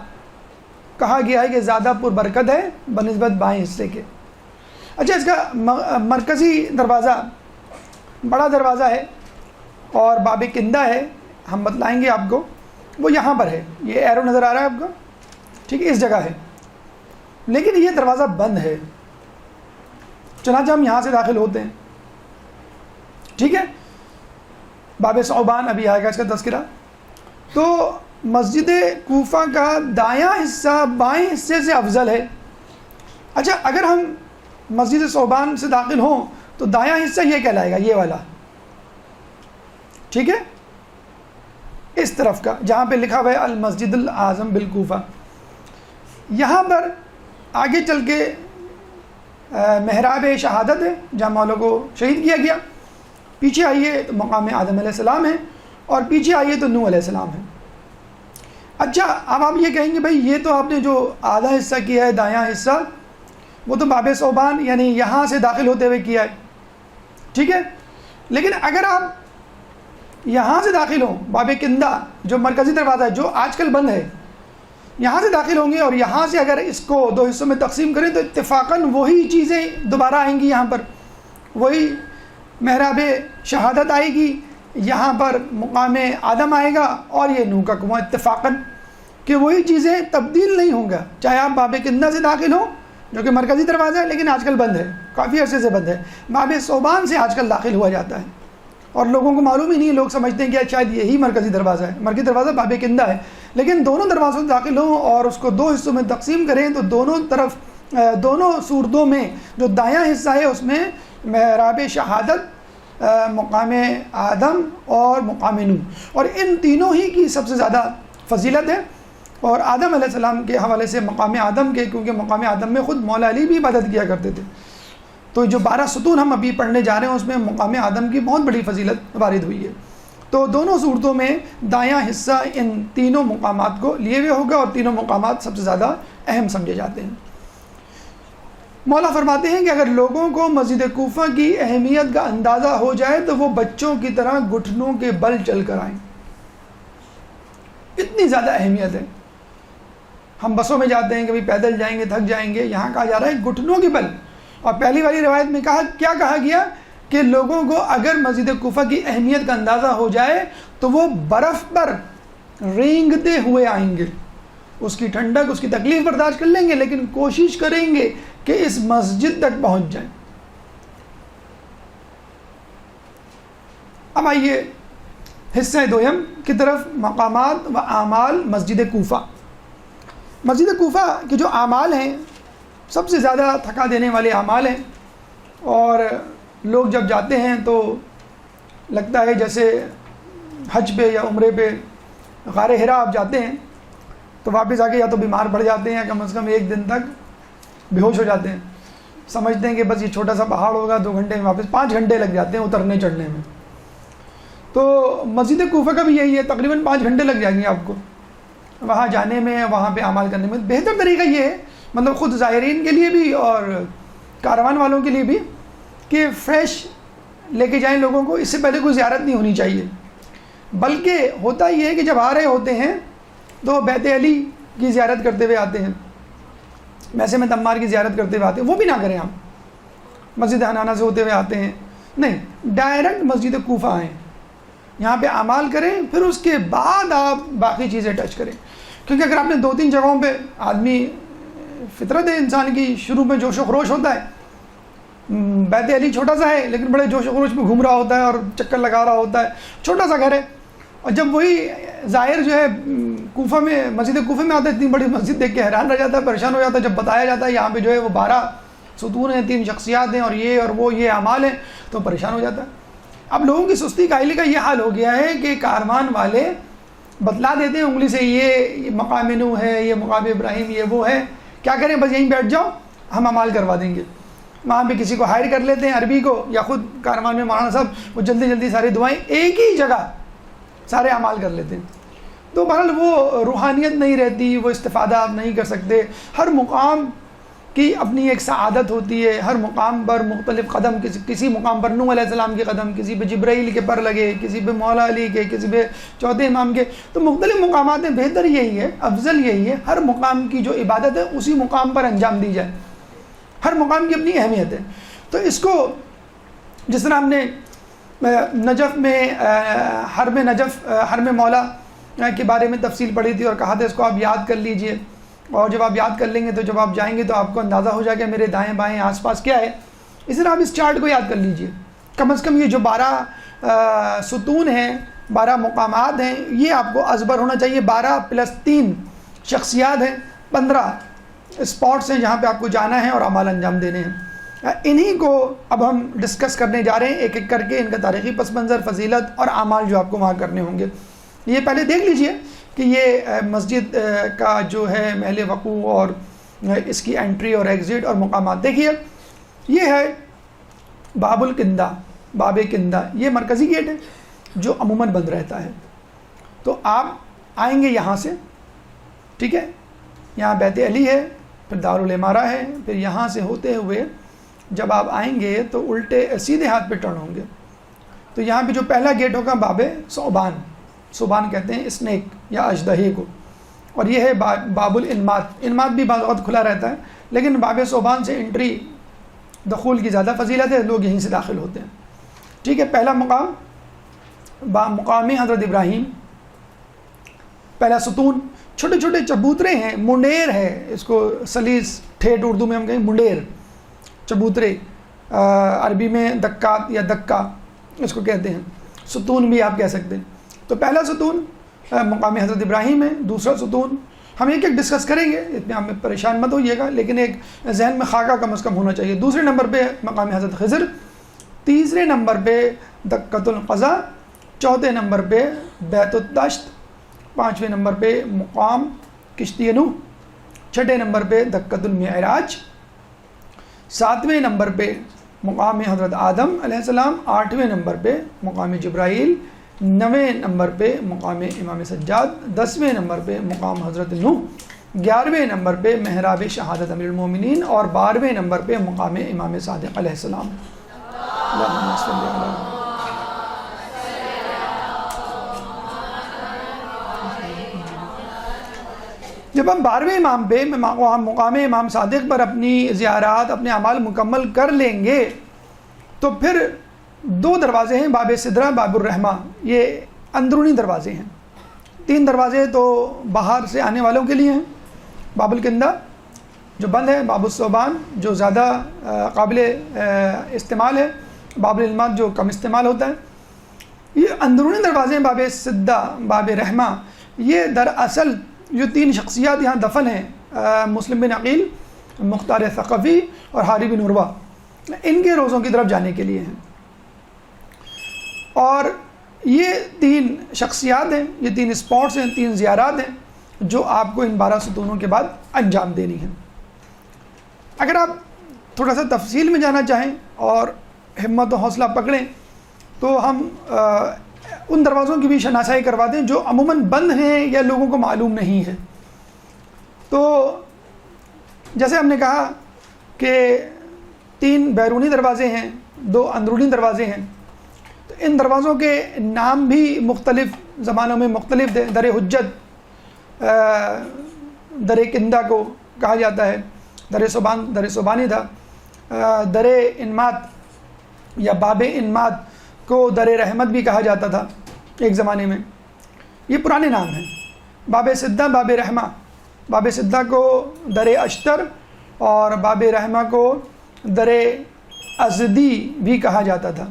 کہا گیا ہے کہ زیادہ پربرکت ہے بنسبت بائیں حصے کے۔ اچھا، اس کا مرکزی دروازہ بڑا دروازہ ہے اور باب کندہ ہے، ہم بتلائیں گے آپ کو، وہ یہاں پر ہے، یہ ایرو نظر آ رہا ہے آپ کو، ٹھیک ہے، اس جگہ ہے، لیکن یہ دروازہ بند ہے، چنانچہ ہم یہاں سے داخل ہوتے ہیں، ٹھیک ہے۔ باب ثعبان ابھی آئے گا اس کا تذکرہ۔ تو مسجد کوفہ کا دایاں حصہ بائیں حصے سے افضل ہے۔ اچھا، اگر ہم مسجد ثعبان سے داخل ہوں تو دایاں حصہ یہ کہلائے گا، یہ والا، ٹھیک ہے، اس طرف کا جہاں پہ لکھا ہوا ہے المسجد الاعظم بالکوفہ۔ یہاں پر آگے چل کے محراب شہادت ہے جہاں مولا کو شہید کیا گیا، پیچھے آئیے تو مقام آدم علیہ السلام ہے، اور پیچھے آئیے تو نوح علیہ السلام ہے۔ اچھا، اب آپ یہ کہیں گے بھائی یہ تو آپ نے جو آدھا حصہ کیا ہے دایاں حصہ، وہ تو باب ثعبان یعنی یہاں سے داخل ہوتے ہوئے کیا ہے، ٹھیک ہے، لیکن اگر آپ یہاں سے داخل ہوں، باب کندہ جو مرکزی دروازہ ہے جو آج کل بند ہے، یہاں سے داخل ہوں گے اور یہاں سے اگر اس کو 2 حصوں میں تقسیم کریں تو اتفاقاً وہی چیزیں دوبارہ آئیں گی، یہاں پر وہی محراب شہادت آئے گی، یہاں پر مقام آدم آئے گا اور یہ نوح کا کنواں، اتفاقاً کہ وہی چیزیں تبدیل نہیں ہوں گا، چاہے آپ باب کندہ سے داخل ہوں جو کہ مرکزی دروازہ ہے لیکن آج کل بند ہے، کافی عرصے سے بند ہے، باب ثعبان سے آج کل داخل ہوا جاتا ہے اور لوگوں کو معلوم ہی نہیں، لوگ سمجھتے ہیں کہ شاید یہی مرکزی دروازہ ہے، مرکزی دروازہ باب کندہ ہے، لیکن دونوں دروازوں سے داخل ہوں اور اس کو 2 حصوں میں تقسیم کریں تو دونوں صورتوں میں جو دایاں حصہ ہے اس میں محراب شہادت، مقام آدم اور مقام نوح، اور ان تینوں ہی کی سب سے زیادہ فضیلت ہے، اور آدم علیہ السلام کے حوالے سے مقام آدم کے، کیونکہ مقام آدم میں خود مولا علی بھی عبادت کیا کرتے تھے، تو جو 12 ستون ہم ابھی پڑھنے جا رہے ہیں اس میں مقام آدم کی بہت بڑی فضیلت وارد ہوئی ہے۔ تو دونوں صورتوں میں دایاں حصہ ان تینوں مقامات کو لیے ہوئے ہوگا اور تینوں مقامات سب سے زیادہ اہم سمجھے جاتے ہیں۔ مولا فرماتے ہیں کہ اگر لوگوں کو مسجد کوفہ کی اہمیت کا اندازہ ہو جائے تو وہ بچوں کی طرح گھٹنوں کے بل چل کر آئیں، اتنی زیادہ اہمیت ہے۔ ہم بسوں میں جاتے ہیں، کبھی پیدل جائیں گے تھک جائیں گے، یہاں کہا جا رہا ہے گھٹنوں کے بل، اور پہلی والی روایت میں کیا کہا گیا کہ لوگوں کو اگر مسجد کوفہ کی اہمیت کا اندازہ ہو جائے تو وہ برف پر رینگتے ہوئے آئیں گے، اس کی ٹھنڈک، اس کی تکلیف برداشت کر لیں گے لیکن کوشش کریں گے کہ اس مسجد تک پہنچ جائیں۔ اب آئیے حصہ دویم کی طرف، مقامات و اعمال مسجد کوفہ۔ مسجد کوفہ کے جو اعمال ہیں سب سے زیادہ تھکا دینے والے اعمال ہیں، اور لوگ جب جاتے ہیں تو لگتا ہے جیسے حج پہ یا عمرے پہ غار حرا آپ جاتے ہیں تو واپس آ کے یا تو بیمار پڑ جاتے ہیں، کم از کم 1 دن تک بے ہوش ہو جاتے ہیں، سمجھتے ہیں کہ بس یہ چھوٹا سا پہاڑ ہوگا 2 گھنٹے میں واپس، 5 گھنٹے لگ جاتے ہیں اترنے چڑھنے میں۔ تو مسجد کوفہ کا بھی یہی ہے، تقریباً 5 گھنٹے لگ جائیں گے آپ کو وہاں جانے میں، وہاں پہ اعمال کرنے میں۔ بہتر طریقہ یہ ہے، مطلب خود زائرین کے لیے بھی اور کاروان والوں کے لیے بھی، کہ فریش لے کے جائیں لوگوں کو، اس سے پہلے کوئی زیارت نہیں ہونی چاہیے، بلکہ ہوتا یہ ہے کہ جب آ رہے ہوتے ہیں تو بیت علی کی زیارت کرتے ہوئے آتے ہیں، میسے میں تمار کی زیارت کرتے ہوئے آتے ہیں، وہ بھی نہ کریں آپ، مسجد حنانہ سے ہوتے ہوئے آتے ہیں، نہیں، ڈائریکٹ مسجد کوفہ آئیں، یہاں پہ اعمال کریں، پھر اس کے بعد آپ باقی چیزیں ٹچ کریں، کیونکہ اگر آپ نے 2-3 جگہوں پہ، آدمی فطرت ہے انسان کی، شروع میں جوش و خروش ہوتا ہے، بیت علی چھوٹا سا ہے لیکن بڑے جوش و خروش میں گھوم رہا ہوتا ہے اور چکر لگا رہا ہوتا ہے، چھوٹا سا گھر ہے، اور جب وہی ظاہر جو ہے کوفہ میں، مسجد کوفہ میں آتا ہے، اتنی بڑی مسجد دیکھ کے حیران رہ جاتا ہے، پریشان ہو جاتا ہے، جب بتایا جاتا ہے یہاں پہ جو ہے وہ 12 ستون ہیں، 3 شخصیات ہیں، اور یہ اور وہ یہ اعمال ہیں، تو پریشان ہو جاتا ہے۔ اب لوگوں کی سستی کاہلی کا یہ حال ہو گیا ہے کہ کاروان والے بتلا دیتے ہیں انگلی سے، یہ مقام نوح ہے، یہ مقام ابراہیم، یہ وہ ہے، کیا کریں بس یہیں بیٹھ جاؤ ہم اعمال کروا دیں گے۔ وہاں پہ کسی کو ہائر کر لیتے ہیں عربی کو، یا خود کاروان میں مولانا صاحب وہ جلدی جلدی ساری دعائیں ایک ہی جگہ سارے اعمال کر لیتے ہیں، تو بہرحال وہ روحانیت نہیں رہتی، وہ استفادہ آپ نہیں کر سکتے۔ ہر مقام کی اپنی ایک سعادت ہوتی ہے، ہر مقام پر مختلف قدم، کسی مقام پر نوح علیہ السلام کے قدم، کسی پہ جبرائیل کے پر لگے، کسی پہ مولا علی کے، کسی پہ چوتھے امام کے، تو مختلف مقامات ہیں۔ بہتر یہی ہے، افضل یہی ہے، ہر مقام کی جو عبادت ہے اسی مقام پر انجام دی جائے۔ ہر مقام کی اپنی اہمیت ہے۔ تو اس کو جس طرح ہم نے نجف میں حرم نجف، حرم مولا کے بارے میں تفصیل پڑھی تھی اور کہا تھا اس کو آپ یاد کر لیجئے، اور جب آپ یاد کر لیں گے تو جب آپ جائیں گے تو آپ کو اندازہ ہو جائے گا میرے دائیں بائیں آس پاس کیا ہے۔ اس طرح آپ اس چارٹ کو یاد کر لیجئے، کم از کم یہ جو 12 ستون ہیں، 12 مقامات ہیں، یہ آپ کو ازبر ہونا چاہیے۔ 12 + 3 شخصیات ہیں، 15 اسپاٹس ہیں جہاں پہ آپ کو جانا ہے اور اعمال انجام دینے ہیں۔ انہی کو اب ہم ڈسکس کرنے جا رہے ہیں ایک ایک کر کے، ان کا تاریخی پس منظر، فضیلت اور اعمال جو آپ کو وہاں کرنے ہوں گے۔ یہ پہلے دیکھ لیجئے کہ یہ مسجد کا جو ہے محل وقوع اور اس کی انٹری اور ایگزٹ اور مقامات دیکھیے۔ یہ ہے باب الکندہ، باب کندہ، یہ مرکزی گیٹ ہے جو عموماً بند رہتا ہے۔ تو آپ آئیں گے یہاں سے، ٹھیک ہے، یہاں بیت علی ہے، پھر دارالعمارہ ہے، پھر یہاں سے ہوتے ہوئے جب آپ آئیں گے تو الٹے سیدھے ہاتھ پہ ٹرن ہوں گے، تو یہاں پہ جو پہلا گیٹ ہوگا باب ثعبان، ثعبان کہتے ہیں اسنیک یا اژدہے کو، اور یہ ہے باب الانمات۔ انمات بھی بعض وقت کھلا رہتا ہے، لیکن باب ثعبان سے انٹری دخول کی زیادہ فضیلت ہے، لوگ یہیں سے داخل ہوتے ہیں، ٹھیک ہے۔ پہلا مقام مقام حضرت ابراہیم، پہلا ستون، چھوٹے چھوٹے چبوترے ہیں، منڈیر ہے، اس کو سلیس ٹھیٹ اردو میں ہم کہیں منڈیر، چبوترے، عربی میں دکات یا دکا اس کو کہتے ہیں، ستون بھی آپ کہہ سکتے ہیں۔ تو پہلا ستون مقام حضرت ابراہیم ہے، دوسرا ستون ہم ایک ایک ڈسکس کریں گے، اتنے آپ میں پریشان مت ہوئیے گا، لیکن ایک ذہن میں خاکہ کم از کم ہونا چاہیے۔ دوسرے نمبر پہ مقام حضرت خضر، تیسرے نمبر پہ دکۃ القضا، چوتھے نمبر پہ بیت الدشت، پانچویں نمبر پہ مقام کشتی نوح، چھٹے نمبر پہ دکۃ المعراج، ساتویں نمبر پہ مقام حضرت آدم علیہ السلام، آٹھویں نمبر پہ مقام جبرائیل، نویں نمبر پہ مقام امام سجاد، 10ویں نمبر پہ مقام حضرت نوح، 11ویں نمبر پہ محراب شہادت امیر المومنین، اور 12ویں نمبر پہ مقام امام صادق علیہ السلام۔ اللہم صلی علی جب ہم 12ویں امام پہ مقام امام صادق پر اپنی زیارات، اپنے اعمال مکمل کر لیں گے تو پھر 2 دروازے ہیں، باب سدرہ، باب الرحمہ، یہ اندرونی دروازے ہیں۔ 3 دروازے تو باہر سے آنے والوں کے لیے ہیں، باب الکندہ جو بند ہے، باب الثعبان جو زیادہ قابل استعمال ہے، باب الانمات جو کم استعمال ہوتا ہے۔ یہ اندرونی دروازے ہیں، باب سدہ، باب رحمہ۔ یہ دراصل جو 3 شخصیات یہاں دفن ہیں، مسلم بن عقیل، مختار ثقفی اور حارث بن عروہ، ان کے روزوں کی طرف جانے کے لیے ہیں۔ اور یہ 3 شخصیات ہیں، یہ 3 اسپاٹس ہیں، 3 زیارات ہیں جو آپ کو ان 12 ستونوں کے بعد انجام دینی ہیں۔ اگر آپ تھوڑا سا تفصیل میں جانا چاہیں اور ہمت و حوصلہ پکڑیں تو ہم ان دروازوں کی بھی شناسائی کروا دیں جو عموماً بند ہیں یا لوگوں کو معلوم نہیں ہے۔ تو جیسے ہم نے کہا کہ 3 بیرونی دروازے ہیں، 2 اندرونی دروازے ہیں، تو ان دروازوں کے نام بھی مختلف زمانوں میں مختلف تھے۔ در حجت، در کندہ کو کہا جاتا ہے، در ثعبانی تھا، در انمات یا باب انمات کو در رحمت بھی کہا جاتا تھا ایک زمانے میں، یہ پرانے نام ہیں۔ باب سدہ، باب رحمہ، باب سدہ کو در اشتر اور باب رحمہ کو در ازدی بھی کہا جاتا تھا۔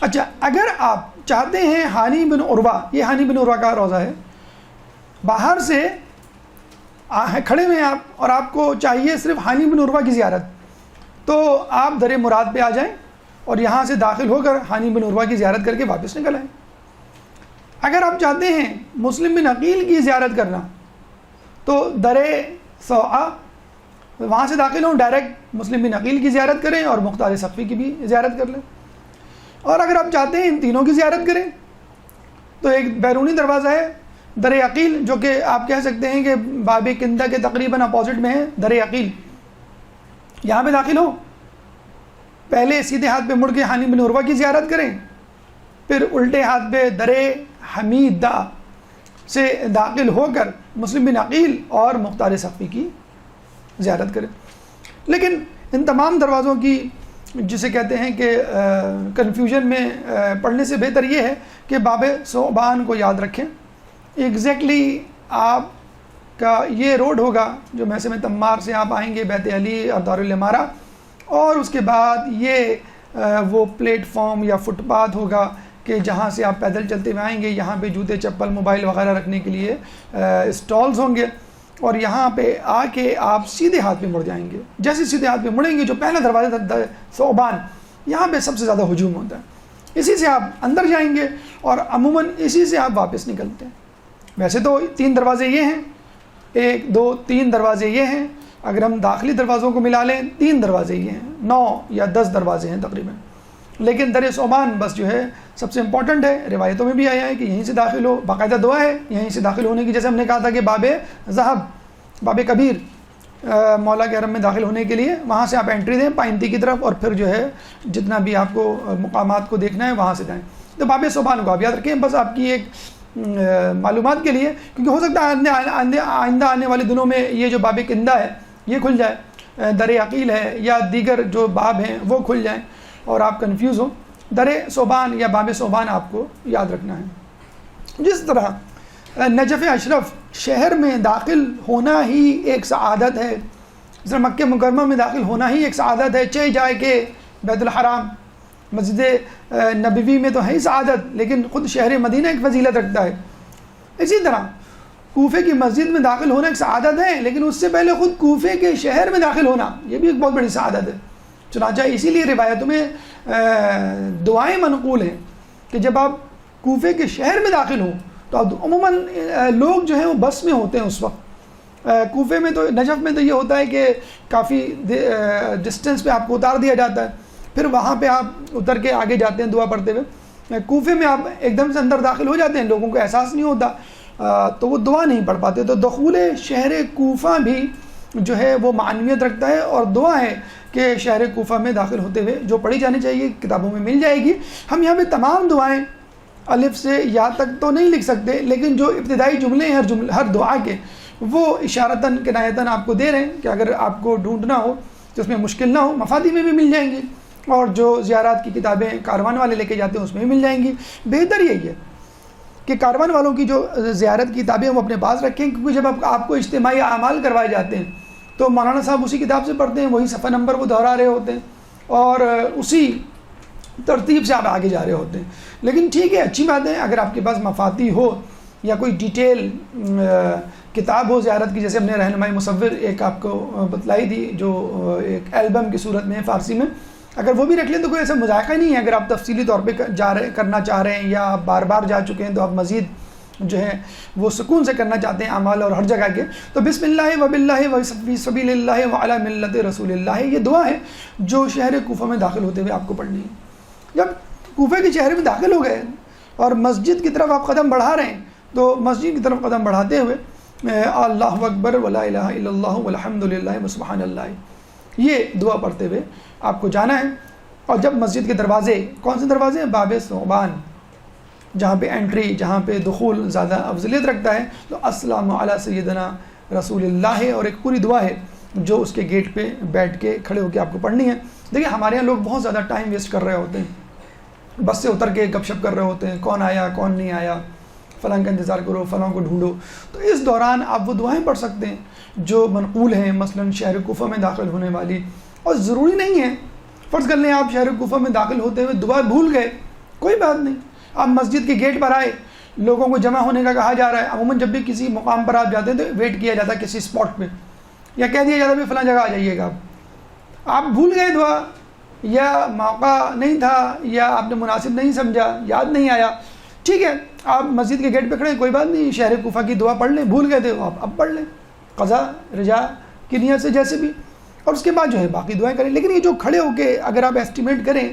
اچھا، اگر آپ چاہتے ہیں ہانی بن عروہ، یہ ہانی بن عروہ کا روضہ ہے، باہر سے کھڑے ہوئے ہیں آپ اور آپ کو چاہیے صرف ہانی بن عروہ کی زیارت، تو آپ در مراد پہ آ جائیں اور یہاں سے داخل ہو کر ہانی بن عروہ کی زیارت کر کے واپس نکل آئیں۔ اگر آپ چاہتے ہیں مسلم بن عقیل کی زیارت کرنا تو در سوعہ وہاں سے داخل ہوں، ڈائریکٹ مسلم بن عقیل کی زیارت کریں اور مختار ثقفی کی بھی زیارت کر لیں۔ اور اگر آپ چاہتے ہیں ان تینوں کی زیارت کریں تو ایک بیرونی دروازہ ہے در عقیل، جو کہ آپ کہہ سکتے ہیں کہ باب کندہ کے تقریباً اپوزٹ میں ہے در عقیل، یہاں پہ داخل ہو، پہلے سیدھے ہاتھ پہ مڑ کے ہانی بن عروہ کی زیارت کریں، پھر الٹے ہاتھ پہ در حمیدہ سے داخل ہو کر مسلم بن عقیل اور مختار ثقفی کی زیارت کریں۔ لیکن ان تمام دروازوں کی جسے کہتے ہیں کہ کنفیوژن میں پڑھنے سے بہتر یہ ہے کہ باب ثعبان کو یاد رکھیں۔ ایگزیکٹلی آپ کا یہ روڈ ہوگا جو محسن تمار سے آپ آئیں گے بیت علی اور دارالعمارہ، اور اس کے بعد یہ وہ پلیٹ فارم یا فٹ پاتھ ہوگا کہ جہاں سے آپ پیدل چلتے ہوئے آئیں گے، یہاں پہ جوتے چپل موبائل وغیرہ رکھنے کے لیے اسٹالز ہوں گے، اور یہاں پہ آ کے آپ سیدھے ہاتھ پہ مڑ جائیں گے۔ جیسے سیدھے ہاتھ پہ مڑیں گے جو پہلا دروازہ تھا ثعبان، یہاں پہ سب سے زیادہ ہجوم ہوتا ہے، اسی سے آپ اندر جائیں گے اور عموماً اسی سے آپ واپس نکلتے ہیں۔ ویسے تو 3 دروازے یہ ہیں، 1 2 3 دروازے یہ ہیں، اگر ہم داخلی دروازوں کو ملا لیں 3 دروازے یہ ہیں، 9 یا 10 دروازے ہیں تقریباً، لیکن در ثعبان بس جو ہے سب سے امپورٹنٹ ہے۔ روایتوں میں بھی آیا ہے کہ یہیں سے داخل ہو، باقاعدہ دعا ہے یہیں سے داخل ہونے کی، جیسے ہم نے کہا تھا کہ باب ذہب، باب کبیر مولا کے حرم میں داخل ہونے کے لیے وہاں سے آپ انٹری دیں پائنتی کی طرف، اور پھر جو ہے جتنا بھی آپ کو مقامات کو دیکھنا ہے وہاں سے جائیں۔ تو باب ثعبان کو آپ یاد رکھیں، بس آپ کی ایک معلومات کے لیے، کیونکہ ہو سکتا ہے آئندہ آنے والے دنوں میں یہ جو باب کندہ ہے یہ کھل جائے، در عقیل ہے یا دیگر جو باب ہیں وہ کھل جائیں اور آپ کنفیوز ہوں۔ در ثعبان یا باب ثعبان آپ کو یاد رکھنا ہے۔ جس طرح نجف اشرف شہر میں داخل ہونا ہی ایک سعادت ہے، جس طرح مکہ مکرمہ میں داخل ہونا ہی ایک سعادت ہے، چاہے جائے کہ بیت الحرام مسجد نبوی میں تو ہے ہی سعادت، لیکن خود شہر مدینہ ایک فضیلت رکھتا ہے۔ اسی طرح کوفے کی مسجد میں داخل ہونا ایک سعادت ہے، لیکن اس سے پہلے خود کوفے کے شہر میں داخل ہونا یہ بھی ایک بہت بڑی سعادت ہے۔ چنانچہ اسی لیے روایتوں میں دعائیں منقول ہیں کہ جب آپ کوفے کے شہر میں داخل ہوں تو عموماً لوگ جو ہیں وہ بس میں ہوتے ہیں اس وقت، کوفے میں تو نجف میں تو یہ ہوتا ہے کہ کافی ڈسٹینس پہ آپ کو اتار دیا جاتا ہے، پھر وہاں پہ آپ اتر کے آگے جاتے ہیں دعا پڑھتے ہوئے۔ کوفے میں آپ ایک دم سے اندر داخل ہو جاتے ہیں، لوگوں کو احساس نہیں ہوتا تو وہ دعا نہیں پڑھ پاتے۔ تو دخول شہر کوفہ بھی جو ہے وہ معنویت رکھتا ہے، اور دعا ہے کہ شہر کوفہ میں داخل ہوتے ہوئے جو پڑھی جانی چاہیے کتابوں میں مل جائے گی۔ ہم یہاں پہ تمام دعائیں الف سے یا تک تو نہیں لکھ سکتے، لیکن جو ابتدائی جملے ہیں ہر دعا کے وہ اشارتاً کنایتاً آپ کو دے رہے ہیں کہ اگر آپ کو ڈھونڈنا ہو تو اس میں مشکل نہ ہو، مفادی میں بھی مل جائیں گی، اور جو زیارات کی کتابیں کاروان والے لے کے جاتے ہیں اس میں بھی مل جائیں گی۔ بہتر یہی ہے کہ کاروان والوں کی جو زیارت کی کتابیں وہ اپنے پاس رکھیں، کیونکہ جب آپ کو اجتماعی اعمال کروائے جاتے ہیں تو مولانا صاحب اسی کتاب سے پڑھتے ہیں، وہی صفحہ نمبر وہ دہرا رہے ہوتے ہیں اور اسی ترتیب سے آپ آگے جا رہے ہوتے ہیں۔ لیکن ٹھیک ہے، اچھی بات ہے اگر آپ کے پاس مفاتی ہو یا کوئی ڈیٹیل کتاب ہو زیارت کی، جیسے ہم نے رہنمائی مصور ایک آپ کو بتلائی تھی جو ایک البم کی صورت میں فارسی میں، اگر وہ بھی رکھ لیں تو کوئی ایسا مذائقہ نہیں ہے۔ اگر آپ تفصیلی طور پہ کرنا چاہ رہے ہیں یا آپ بار بار جا چکے ہیں تو آپ مزید جو ہے وہ سکون سے کرنا چاہتے ہیں اعمال اور ہر جگہ کے، تو بسم اللہ وباللہ وفی سبیل اللہ وعلی ملت رسول اللہ، یہ دعا ہے جو شہر کوفہ میں داخل ہوتے ہوئے آپ کو پڑھنی ہے۔ جب کوفے کے شہر میں داخل ہو گئے اور مسجد کی طرف آپ قدم بڑھا رہے ہیں تو مسجد کی طرف قدم بڑھاتے ہوئے اللہ اکبر ولا الہ الا اللہ والحمد للہ وسبحان اللہ، یہ دعا پڑھتے ہوئے آپ کو جانا ہے۔ اور جب مسجد کے دروازے، کون سے دروازے ہیں؟ باب ثعبان، جہاں پہ انٹری، جہاں پہ دخول زیادہ افضلیت رکھتا ہے، تو السلام علی سیدنا رسول اللہ ہے، اور ایک پوری دعا ہے جو اس کے گیٹ پہ بیٹھ کے کھڑے ہو کے آپ کو پڑھنی ہے۔ دیکھیں ہمارے یہاں لوگ بہت زیادہ ٹائم ویسٹ کر رہے ہوتے ہیں، بس سے اتر کے گپ شپ کر رہے ہوتے ہیں، کون آیا کون نہیں آیا، فلاں کا انتظار کرو، فلاں کو ڈھونڈو۔ تو اس دوران آپ وہ دعائیں پڑھ سکتے ہیں جو منقول ہیں، مثلاً شہر کوفہ میں داخل ہونے والی، اور ضروری نہیں ہے فرض کر لیں آپ شہر کوفہ میں داخل ہوتے ہوئے دعا بھول گئے، کوئی بات نہیں، آپ مسجد کے گیٹ پر آئے لوگوں کو جمع ہونے کا کہا جا رہا ہے. عموماً جب بھی کسی مقام پر آپ جاتے ہیں تو ویٹ کیا جاتا ہے کسی اسپاٹ پہ, یا کہہ دیا جاتا ہے فلاں جگہ آ جائیے گا. آپ بھول گئے دعا, یا موقع نہیں تھا, یا آپ نے مناسب نہیں سمجھا, یاد نہیں آیا, ٹھیک ہے, آپ مسجد کے گیٹ پہ کھڑے, کوئی بات نہیں, شہر کوفہ کی دعا پڑھ لیں, بھول گئے تھے آپ اب پڑھ لیں قضا رجا کی نیت سے جیسے بھی, اور اس کے بعد جو ہے باقی دعائیں کریں. لیکن یہ جو کھڑے ہو کے اگر آپ ایسٹیمیٹ کریں,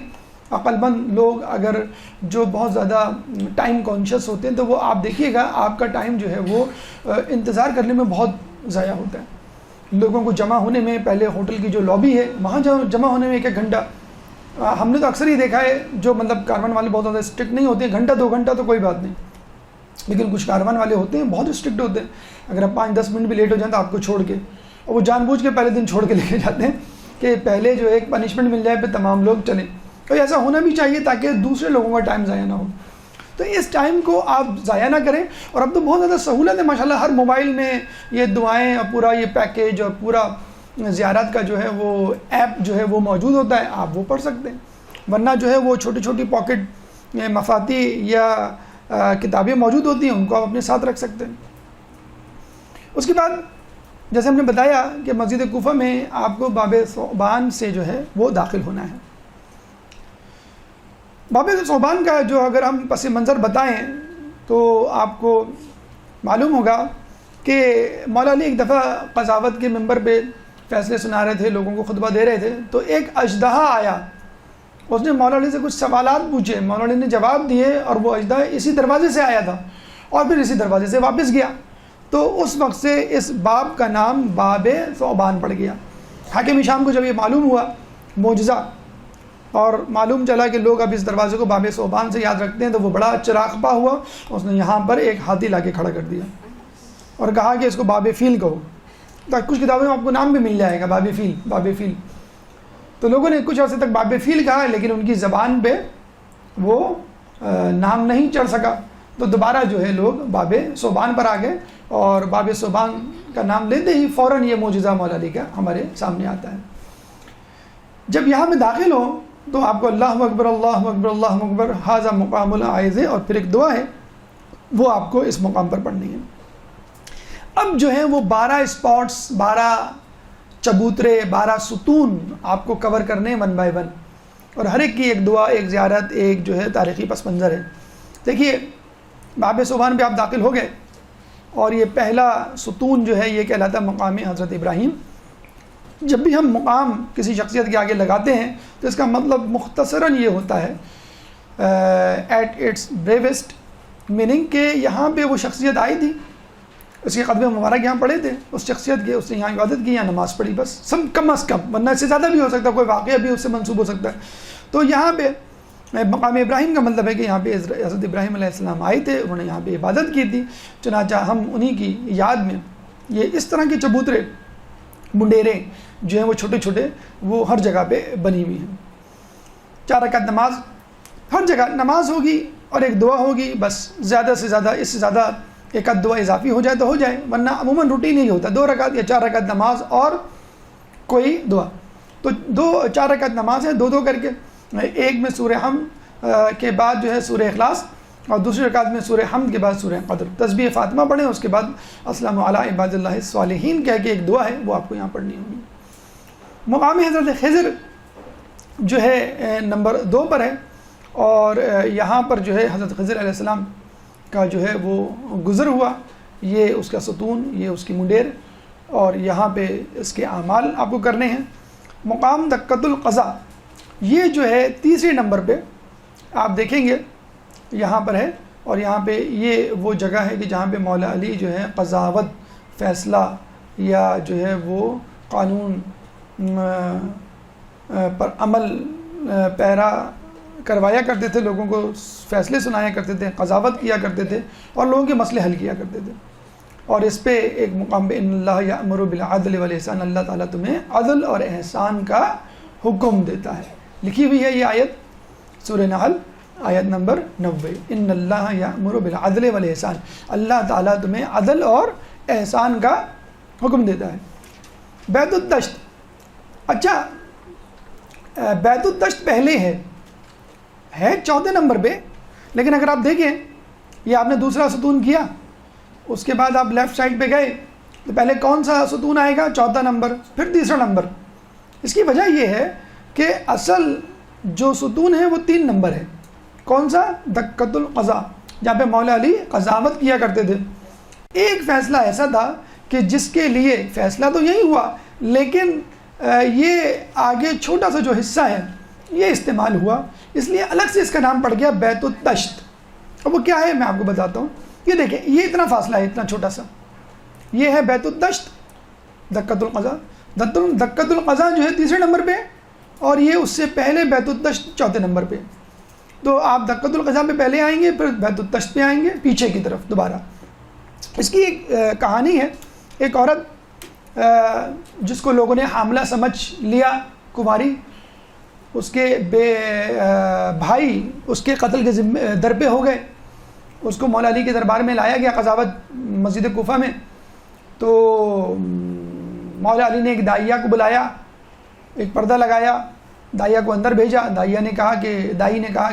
عقل مند لوگ اگر جو بہت زیادہ ٹائم کانشیس ہوتے ہیں, تو وہ آپ دیکھیے گا آپ کا ٹائم جو ہے وہ انتظار کرنے میں بہت ضائع ہوتا ہے. لوگوں کو جمع ہونے میں, پہلے ہوٹل کی جو لابی ہے وہاں جمع ہونے میں 1-1 گھنٹہ, ہم نے تو اکثر ہی دیکھا ہے, جو مطلب کاروان والے بہت زیادہ اسٹرکٹ نہیں ہوتے ہیں, گھنٹہ 2 گھنٹہ تو کوئی بات نہیں, لیکن کچھ کاروان والے ہوتے ہیں بہت اسٹرکٹ ہوتے ہیں. اگر آپ 5-10 منٹ بھی لیٹ ہو جائیں تو آپ کو چھوڑ کے, اور وہ جان بوجھ کے پہلے دن چھوڑ کے لے کے جاتے ہیں کہ پہلے جو ایک پنشمنٹ مل جائے پھر تمام لوگ چلیں. تو ایسا ہونا بھی چاہیے تاکہ دوسرے لوگوں کا ٹائم ضائع نہ ہو. تو اس ٹائم کو آپ ضائع نہ کریں. اور اب تو بہت زیادہ سہولت ہے ماشاءاللہ, ہر موبائل میں یہ دعائیں اور پورا یہ پیکیج اور پورا زیارت کا جو ہے وہ ایپ جو ہے وہ موجود ہوتا ہے, آپ وہ پڑھ سکتے ہیں. ورنہ جو ہے وہ چھوٹی چھوٹی پاکٹ مفاتی یا کتابیں موجود ہوتی ہیں, ان کو آپ اپنے ساتھ رکھ سکتے ہیں. اس کے بعد جیسے ہم نے بتایا کہ مسجد کوفہ میں آپ کو باب ثعبان سے جو ہے وہ داخل ہونا ہے. باب ثعبان کا جو اگر ہم پس منظر بتائیں تو آپ کو معلوم ہوگا کہ مولا علی ایک دفعہ قضاوت کے منبر پہ فیصلے سنا رہے تھے, لوگوں کو خطبہ دے رہے تھے, تو ایک اژدہا آیا, اس نے مولا علی سے کچھ سوالات پوچھے, مولا علی نے جواب دیے, اور وہ اژدہا اسی دروازے سے آیا تھا اور پھر اسی دروازے سے واپس گیا. تو اس وقت سے اس باب کا نام باب ثعبان پڑ گیا. حاکم شام کو جب یہ معلوم ہوا معجزہ, اور معلوم چلا کہ لوگ اب اس دروازے کو باب ثعبان سے یاد رکھتے ہیں, تو وہ بڑا چراغپا ہوا, اس نے یہاں پر ایک ہاتھی لا کے کھڑا کر دیا اور کہا کہ اس کو باب فیل کہو. تو کچھ کتابوں میں آپ کو نام بھی مل جائے گا باب فیل, باب فیل. تو لوگوں نے کچھ عرصے تک باب فیل کہا, لیکن ان کی زبان پہ وہ نام نہیں چڑھ سکا, تو دوبارہ جو ہے لوگ باب ثعبان پر آ گئے, اور باب ثعبان کا نام لیتے ہی فوراً یہ معجزہ مولا علی کا ہمارے سامنے آتا ہے. جب یہاں میں داخل ہو تو آپ کو اللہ اکبر اللہ اکبر اللہ اکبر ھذا مقام العائز, اور پھر ایک دعا ہے وہ آپ کو اس مقام پر پڑھنی ہے. اب جو ہے وہ 12 اسپاٹس, 12 چبوترے, 12 ستون آپ کو کور کرنے 1 بائی 1, اور ہر ایک کی ایک دعا, ایک زیارت, ایک جو ہے تاریخی پس منظر ہے. دیکھیے باب ثعبان پہ آپ داخل ہو گئے, اور یہ پہلا ستون جو ہے یہ کہلاتا ہے مقام حضرت ابراہیم. جب بھی ہم مقام کسی شخصیت کے آگے لگاتے ہیں تو اس کا مطلب مختصراً یہ ہوتا ہے ایٹ اٹس بریوسٹ, میننگ کہ یہاں پہ وہ شخصیت آئی تھی, اس کے قدم مبارک یہاں پڑے تھے, اس شخصیت کے, اس نے یہاں عبادت کی, یہاں نماز پڑھی, بس سب کم از کم, ورنہ اس سے زیادہ بھی ہو سکتا ہے, کوئی واقعہ بھی اس سے منسوب ہو سکتا ہے. تو یہاں پہ مقام ابراہیم کا مطلب ہے کہ یہاں پہ حضرت ابراہیم علیہ السلام آئے تھے, انہوں نے یہاں پہ عبادت کی تھی. چنانچہ ہم انہی کی یاد میں یہ اس طرح کے چبوترے, منڈیریں جو ہیں وہ چھوٹے چھوٹے وہ ہر جگہ پہ بنی ہوئی ہیں. 4 رکعت نماز, ہر جگہ نماز ہوگی اور ایک دعا ہوگی, بس زیادہ سے زیادہ, اس سے زیادہ ایک آدھ دعا اضافی ہو جائے تو ہو جائے, ورنہ عموماً روٹین ہی ہوتا ہے 2 رکعت یا 4 رکعت نماز اور کوئی دعا. تو 4 رکعت نماز ہے 2 کر کے, ایک میں سورہ حمد کے بعد جو ہے سورہ اخلاص, اور دوسری رکعت میں سورہ حمد کے بعد سورہ قدر, تسبیح فاطمہ پڑھیں, اس کے بعد السلام علی عباد اللہ الصالحین کہہ کے ایک دعا ہے وہ آپ کو یہاں پڑھنی ہوگی. مقام حضرت خضر جو ہے نمبر 2 پر ہے, اور یہاں پر جو ہے حضرت خضر علیہ السلام کا جو ہے وہ گزر ہوا, یہ اس کا ستون, یہ اس کی منڈیر, اور یہاں پہ اس کے اعمال آپ کو کرنے ہیں. مقام دقۃ القضا یہ جو ہے 3 نمبر پہ آپ دیکھیں گے یہاں پر ہے, اور یہاں پہ یہ وہ جگہ ہے کہ جہاں پہ مولا علی جو ہے قضاوت, فیصلہ یا جو ہے وہ قانون پر عمل پیرا کروایا کرتے تھے, لوگوں کو فیصلے سنایا کرتے تھے, قضاوت کیا کرتے تھے, اور لوگوں کے مسئلے حل کیا کرتے تھے. اور اس پہ ایک مقام پہ ان اللہ یأمر بالعدل والاحسان, اللہ تعالیٰ تمہیں عدل اور احسان کا حکم دیتا ہے. لکھی ہوئی ہے یہ آیت سورہ نحل آیت نمبر 90, ان اللہ یأمر بالعدل والاحسان, اللہ تعالیٰ تمہیں عدل اور احسان کا حکم دیتا ہے. بیت الدشت, اچھا بیت الدشت پہلے ہے 4 نمبر پہ, لیکن اگر آپ دیکھیں یہ آپ نے دوسرا ستون کیا، اس کے بعد آپ لیفٹ سائڈ پہ گئے تو پہلے کون سا ستون آئے گا؟ چوتھا نمبر، پھر تیسرا نمبر۔ اس کی وجہ یہ ہے کہ اصل جو ستون ہے وہ 3 نمبر ہے۔ کون سا؟ دکۃ القضا، جہاں پہ مولا علی قضاوت کیا کرتے تھے۔ ایک فیصلہ ایسا تھا کہ جس کے لیے فیصلہ تو یہی ہوا، لیکن یہ آگے چھوٹا سا جو حصہ ہے یہ استعمال ہوا، اس لیے الگ سے اس کا نام پڑ گیا بیت الدشت۔ اب وہ کیا ہے میں آپ کو بتاتا ہوں۔ یہ دیکھیں، یہ اتنا فاصلہ ہے، اتنا چھوٹا سا، یہ ہے بیت الدشت، دکۃ القضا۔ دکۃ القضا جو ہے تیسرے نمبر پہ، اور یہ اس سے پہلے بیت الدشت چوتھے نمبر پہ۔ تو آپ دکۃ القضا پہ پہلے آئیں گے، پھر بیت الدشت پہ آئیں گے، پیچھے کی طرف دوبارہ۔ اس کی ایک کہانی ہے، ایک عورت جس کو لوگوں نے حاملہ سمجھ لیا، کماری، اس کے بھائی اس کے قتل کے در پہ ہو گئے، اس کو مولا علی کے دربار میں لایا گیا قضاوت مسجد کوفہ میں۔ تو مولا علی نے ایک داعیہ کو بلایا، ایک پردہ لگایا، داعیہ کو اندر بھیجا۔ دائی نے کہا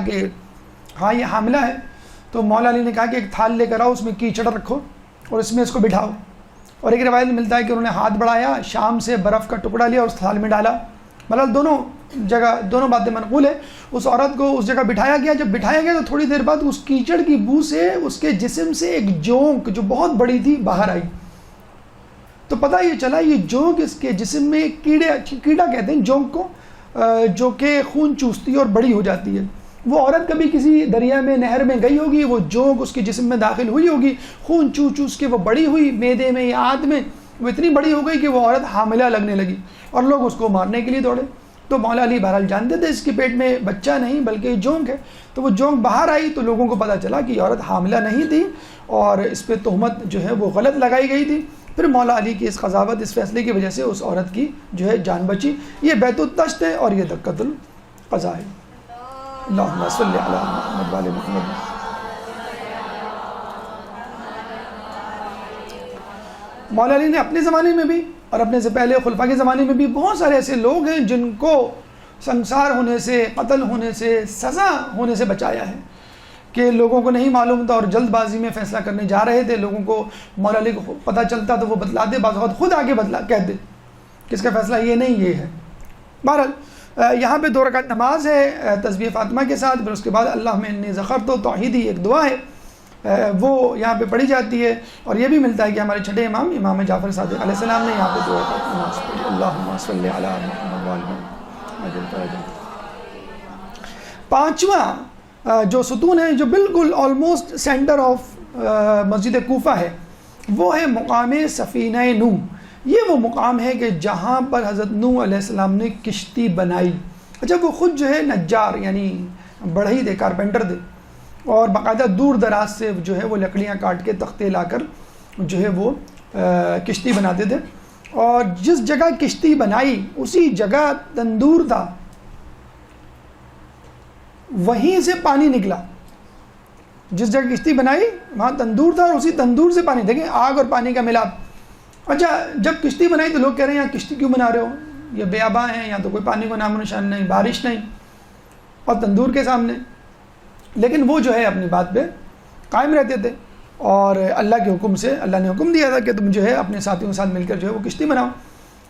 کہ ہاں یہ حاملہ ہے۔ تو مولا علی نے کہا کہ ایک تھال لے کر آؤ، اس میں کیچڑ رکھو اور اس میں اس کو بٹھاؤ۔ اور ایک روایت میں ملتا ہے کہ انہوں نے ہاتھ بڑھایا، شام سے برف کا ٹکڑا لیا اور اس تھال میں ڈالا۔ مطلب دونوں باتیں منقول ہیں۔ اس عورت کو اس جگہ بٹھایا گیا، جب بٹھایا گیا تو تھوڑی دیر بعد اس کیچڑ کی بو سے اس کے جسم سے ایک جونک جو بہت بڑی تھی باہر آئی۔ تو پتہ یہ چلا یہ جونک اس کے جسم میں کیڑا کہتے ہیں جونک کو، جو کہ خون چوستی ہے اور بڑی ہو جاتی ہے۔ وہ عورت کبھی کسی دریا میں نہر میں گئی ہوگی، وہ جونک اس کے جسم میں داخل ہوئی ہوگی، خون چوس کے وہ بڑی ہوئی معدے میں یا آنت میں، وہ اتنی بڑی ہو گئی کہ وہ عورت حاملہ لگنے لگی اور لوگ اس کو مارنے کے لیے دوڑے۔ تو مولا علی بہرحال جانتے تھے اس کے پیٹ میں بچہ نہیں بلکہ جونک ہے۔ تو وہ جونک باہر آئی تو لوگوں کو پتہ چلا کہ یہ عورت حاملہ نہیں تھی اور اس پہ تہمت جو ہے وہ غلط لگائی گئی تھی۔ پھر مولا علی کی اس قضاوت، اس فیصلے کی وجہ سے اس عورت کی جو ہے جان بچی۔ یہ بیت الدشت ہے اور یہ دکۃ القضا ہے۔ اللہم صلی علی محمد وعلی محمد۔ مولا علی نے اپنے زمانے میں بھی اور اپنے سے پہلے خلفاء کے زمانے میں بھی بہت سارے ایسے لوگ ہیں جن کو سنسار ہونے سے، قتل ہونے سے، سزا ہونے سے بچایا ہے، کہ لوگوں کو نہیں معلوم تھا اور جلد بازی میں فیصلہ کرنے جا رہے تھے۔ لوگوں کو مولا علی کو پتہ چلتا تو وہ بتلاتے، بعض اوقات خود آگے کہتے کہ اس کا فیصلہ یہ نہیں یہ ہے۔ بہرحال یہاں پہ 2 رکعت نماز ہے تسبیح فاطمہ کے ساتھ، پھر اس کے بعد اللہم انی ذخرت توحیدی ایک دعا ہے، وہ یہاں پہ پڑھی جاتی ہے۔ اور یہ بھی ملتا ہے کہ ہمارے چھٹے امام جعفر صادق علیہ السلام نے یہاں پہ 2 رکعت نماز پڑھی۔ اللہم صلی علی محمد وعلی محمد۔ 5واں جو ستون ہے جو بالکل آلموسٹ سینٹر آف مسجد کوفہ ہے، وہ ہے مقام سفینہ نوح۔ یہ وہ مقام ہے کہ جہاں پر حضرت نوح علیہ السلام نے کشتی بنائی۔ اچھا، وہ خود جو ہے نجار یعنی بڑھئی تھے، کارپینٹر تھے، اور باقاعدہ دور دراز سے جو ہے وہ لکڑیاں کاٹ کے تختے لا کر جو ہے وہ کشتی بناتے تھے۔ اور جس جگہ کشتی بنائی اسی جگہ تندور تھا، وہیں سے پانی نکلا۔ جس جگہ کشتی بنائی وہاں تندور تھا اور اسی تندور سے پانی، دیکھیں آگ اور پانی کا ملاپ۔ اچھا، جب کشتی بنائی تو لوگ کہہ رہے ہیں یہاں کشتی کیوں بنا رہے ہو، یہ بیاباں ہیں، یہاں تو کوئی پانی کو نام و نشان نہیں، بارش نہیں اور تندور کے سامنے۔ لیکن وہ جو ہے اپنی بات پہ قائم رہتے تھے، اور اللہ کے حکم سے اللہ نے حکم دیا تھا کہ تم جو ہے اپنے ساتھیوں کے ساتھ مل کر جو ہے وہ کشتی بناؤ۔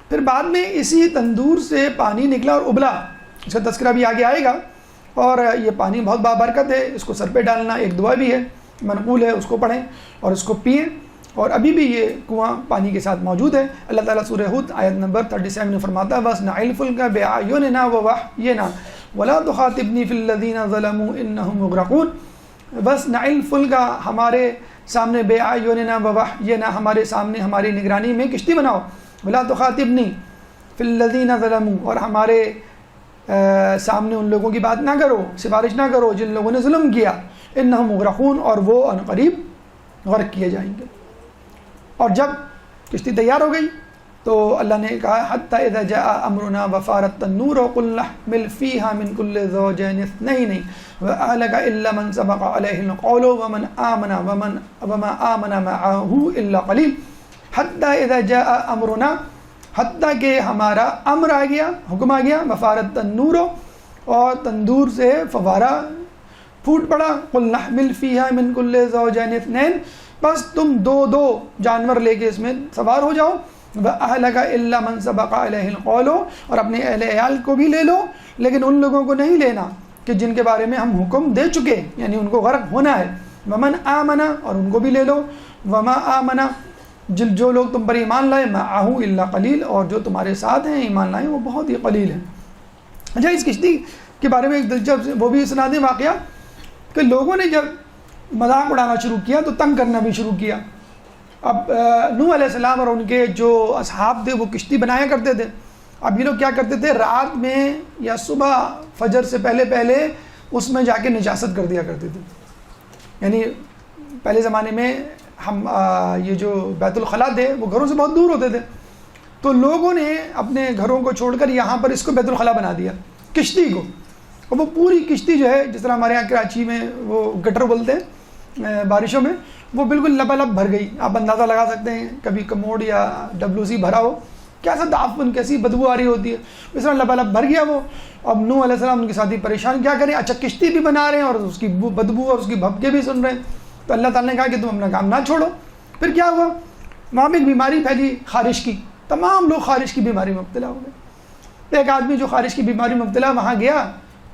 پھر بعد میں اسی تندور سے پانی نکلا اور ابلا، اس کا تذکرہ بھی آگے آئے گا۔ اور یہ پانی بہت بابرکت ہے، اس کو سر پہ ڈالنا ایک دعا بھی ہے، منقول ہے، اس کو پڑھیں اور اس کو پئیں۔ اور ابھی بھی یہ کنواں پانی کے ساتھ موجود ہے۔ اللہ تعالیٰ سورہ ہود آیت نمبر 37 میں فرماتا ہے وَاصْنَعِ الْفُلْكَ بِأَعْيُنِنَا وَوَحْيِنَا وَلَا تُخَاطِبْنِي فِي الَّذِينَ ظَلَمُوا إِنَّهُمْ مُغْرَقُونَ۔ وَاصْنَعِ الْفُلْكَ، ہمارے سامنے، بِأَعْيُنِنَا وَوَحْيِنَا، ہمارے سامنے ہماری نگرانی میں کشتی بناؤ، وَلَا تُخَاطِبْنِي فِي الَّذِينَ ظَلَمُوا، اور ہمارے سامنے ان لوگوں کی بات نہ کرو، سفارش نہ کرو جن لوگوں نے ظلم کیا، انہم مغرقون، اور وہ عنقریب غرق کیے جائیں گے۔ اور جب کشتی تیار ہو گئی تو اللہ نے کہا حتی اذا جاء امرنا وفارت التنور وقلنا احمل فيها من كل زوجين اثنين واهلك الا من سبق عليه القول ومن آمن وما آمن معه الا قليل۔ حتی اذا جاء امرنا، حتیٰ کہ ہمارا امر آ گیا، حکم آ گیا، وفارت تنور، اور تندور سے فوارہ پھوٹ پڑا قل نحمل فیہا من کل زوجین اثنین، بس تم دو جانور لے کے اس میں سوار ہو جاؤ، وَأَهْلَكَ إِلَّا مَنْ سَبَقَ عَلَيْهِ الْقَوْلُ، اور اپنے اہل عیال کو بھی لے لو، لیکن ان لوگوں کو نہیں لینا کہ جن کے بارے میں ہم حکم دے چکے، یعنی ان کو غرق ہونا ہے، وَمَنْ آمَنَ، اور ان کو بھی لے لو، وَمَا آمَنَ، جو لوگ تم پر ایمان لائے، مَعَهُ إِلَّا قَلِيلٌ، اور جو تمہارے ساتھ ہیں ایمان لائے وہ بہت ہی قلیل ہیں۔ اچھا، اس کشتی کے بارے میں ایک دلچسپ وہ بھی سنا دیں واقعہ کہ لوگوں نے جب مذاق اڑانا شروع کیا تو تنگ کرنا بھی شروع کیا۔ اب نوح علیہ السلام اور ان کے جو اصحاب تھے وہ کشتی بنایا کرتے تھے۔ اب یہ لوگ کیا کرتے تھے، رات میں یا صبح فجر سے پہلے اس میں جا کے نجاست کر دیا کرتے تھے۔ یعنی پہلے زمانے میں ہم یہ جو بیت الخلاء تھے وہ گھروں سے بہت دور ہوتے تھے، تو لوگوں نے اپنے گھروں کو چھوڑ کر یہاں پر اس کو بیت الخلاء بنا دیا، کشتی کو، اور وہ پوری کشتی جو ہے جس طرح ہمارے یہاں کراچی میں وہ گٹر بولتے ہیں بارشوں میں، وہ بالکل لبالب بھر گئی۔ آپ اندازہ لگا سکتے ہیں کبھی کموڈ یا WC بھرا ہو کیسا تعفن، کیسی بدبو آ رہی ہوتی ہے، اس طرح لبالب بھر گیا وہ۔ اب نوح علیہ السلام ان کے ساتھی پریشان، کیا کریں، اچھا کشتی بھی بنا رہے ہیں اور اس کی بدبو اور اس کی بھپکے بھی سن رہے ہیں۔ تو اللہ تعالیٰ نے کہا کہ تم اپنا کام نہ چھوڑو۔ پھر کیا ہوا، وہاں پہ ایک بیماری پھیلی خارش کی، تمام لوگ خارش کی بیماری میں مبتلا ہو گئے۔ ایک آدمی جو خارش کی بیماری میں مبتلا وہاں گیا،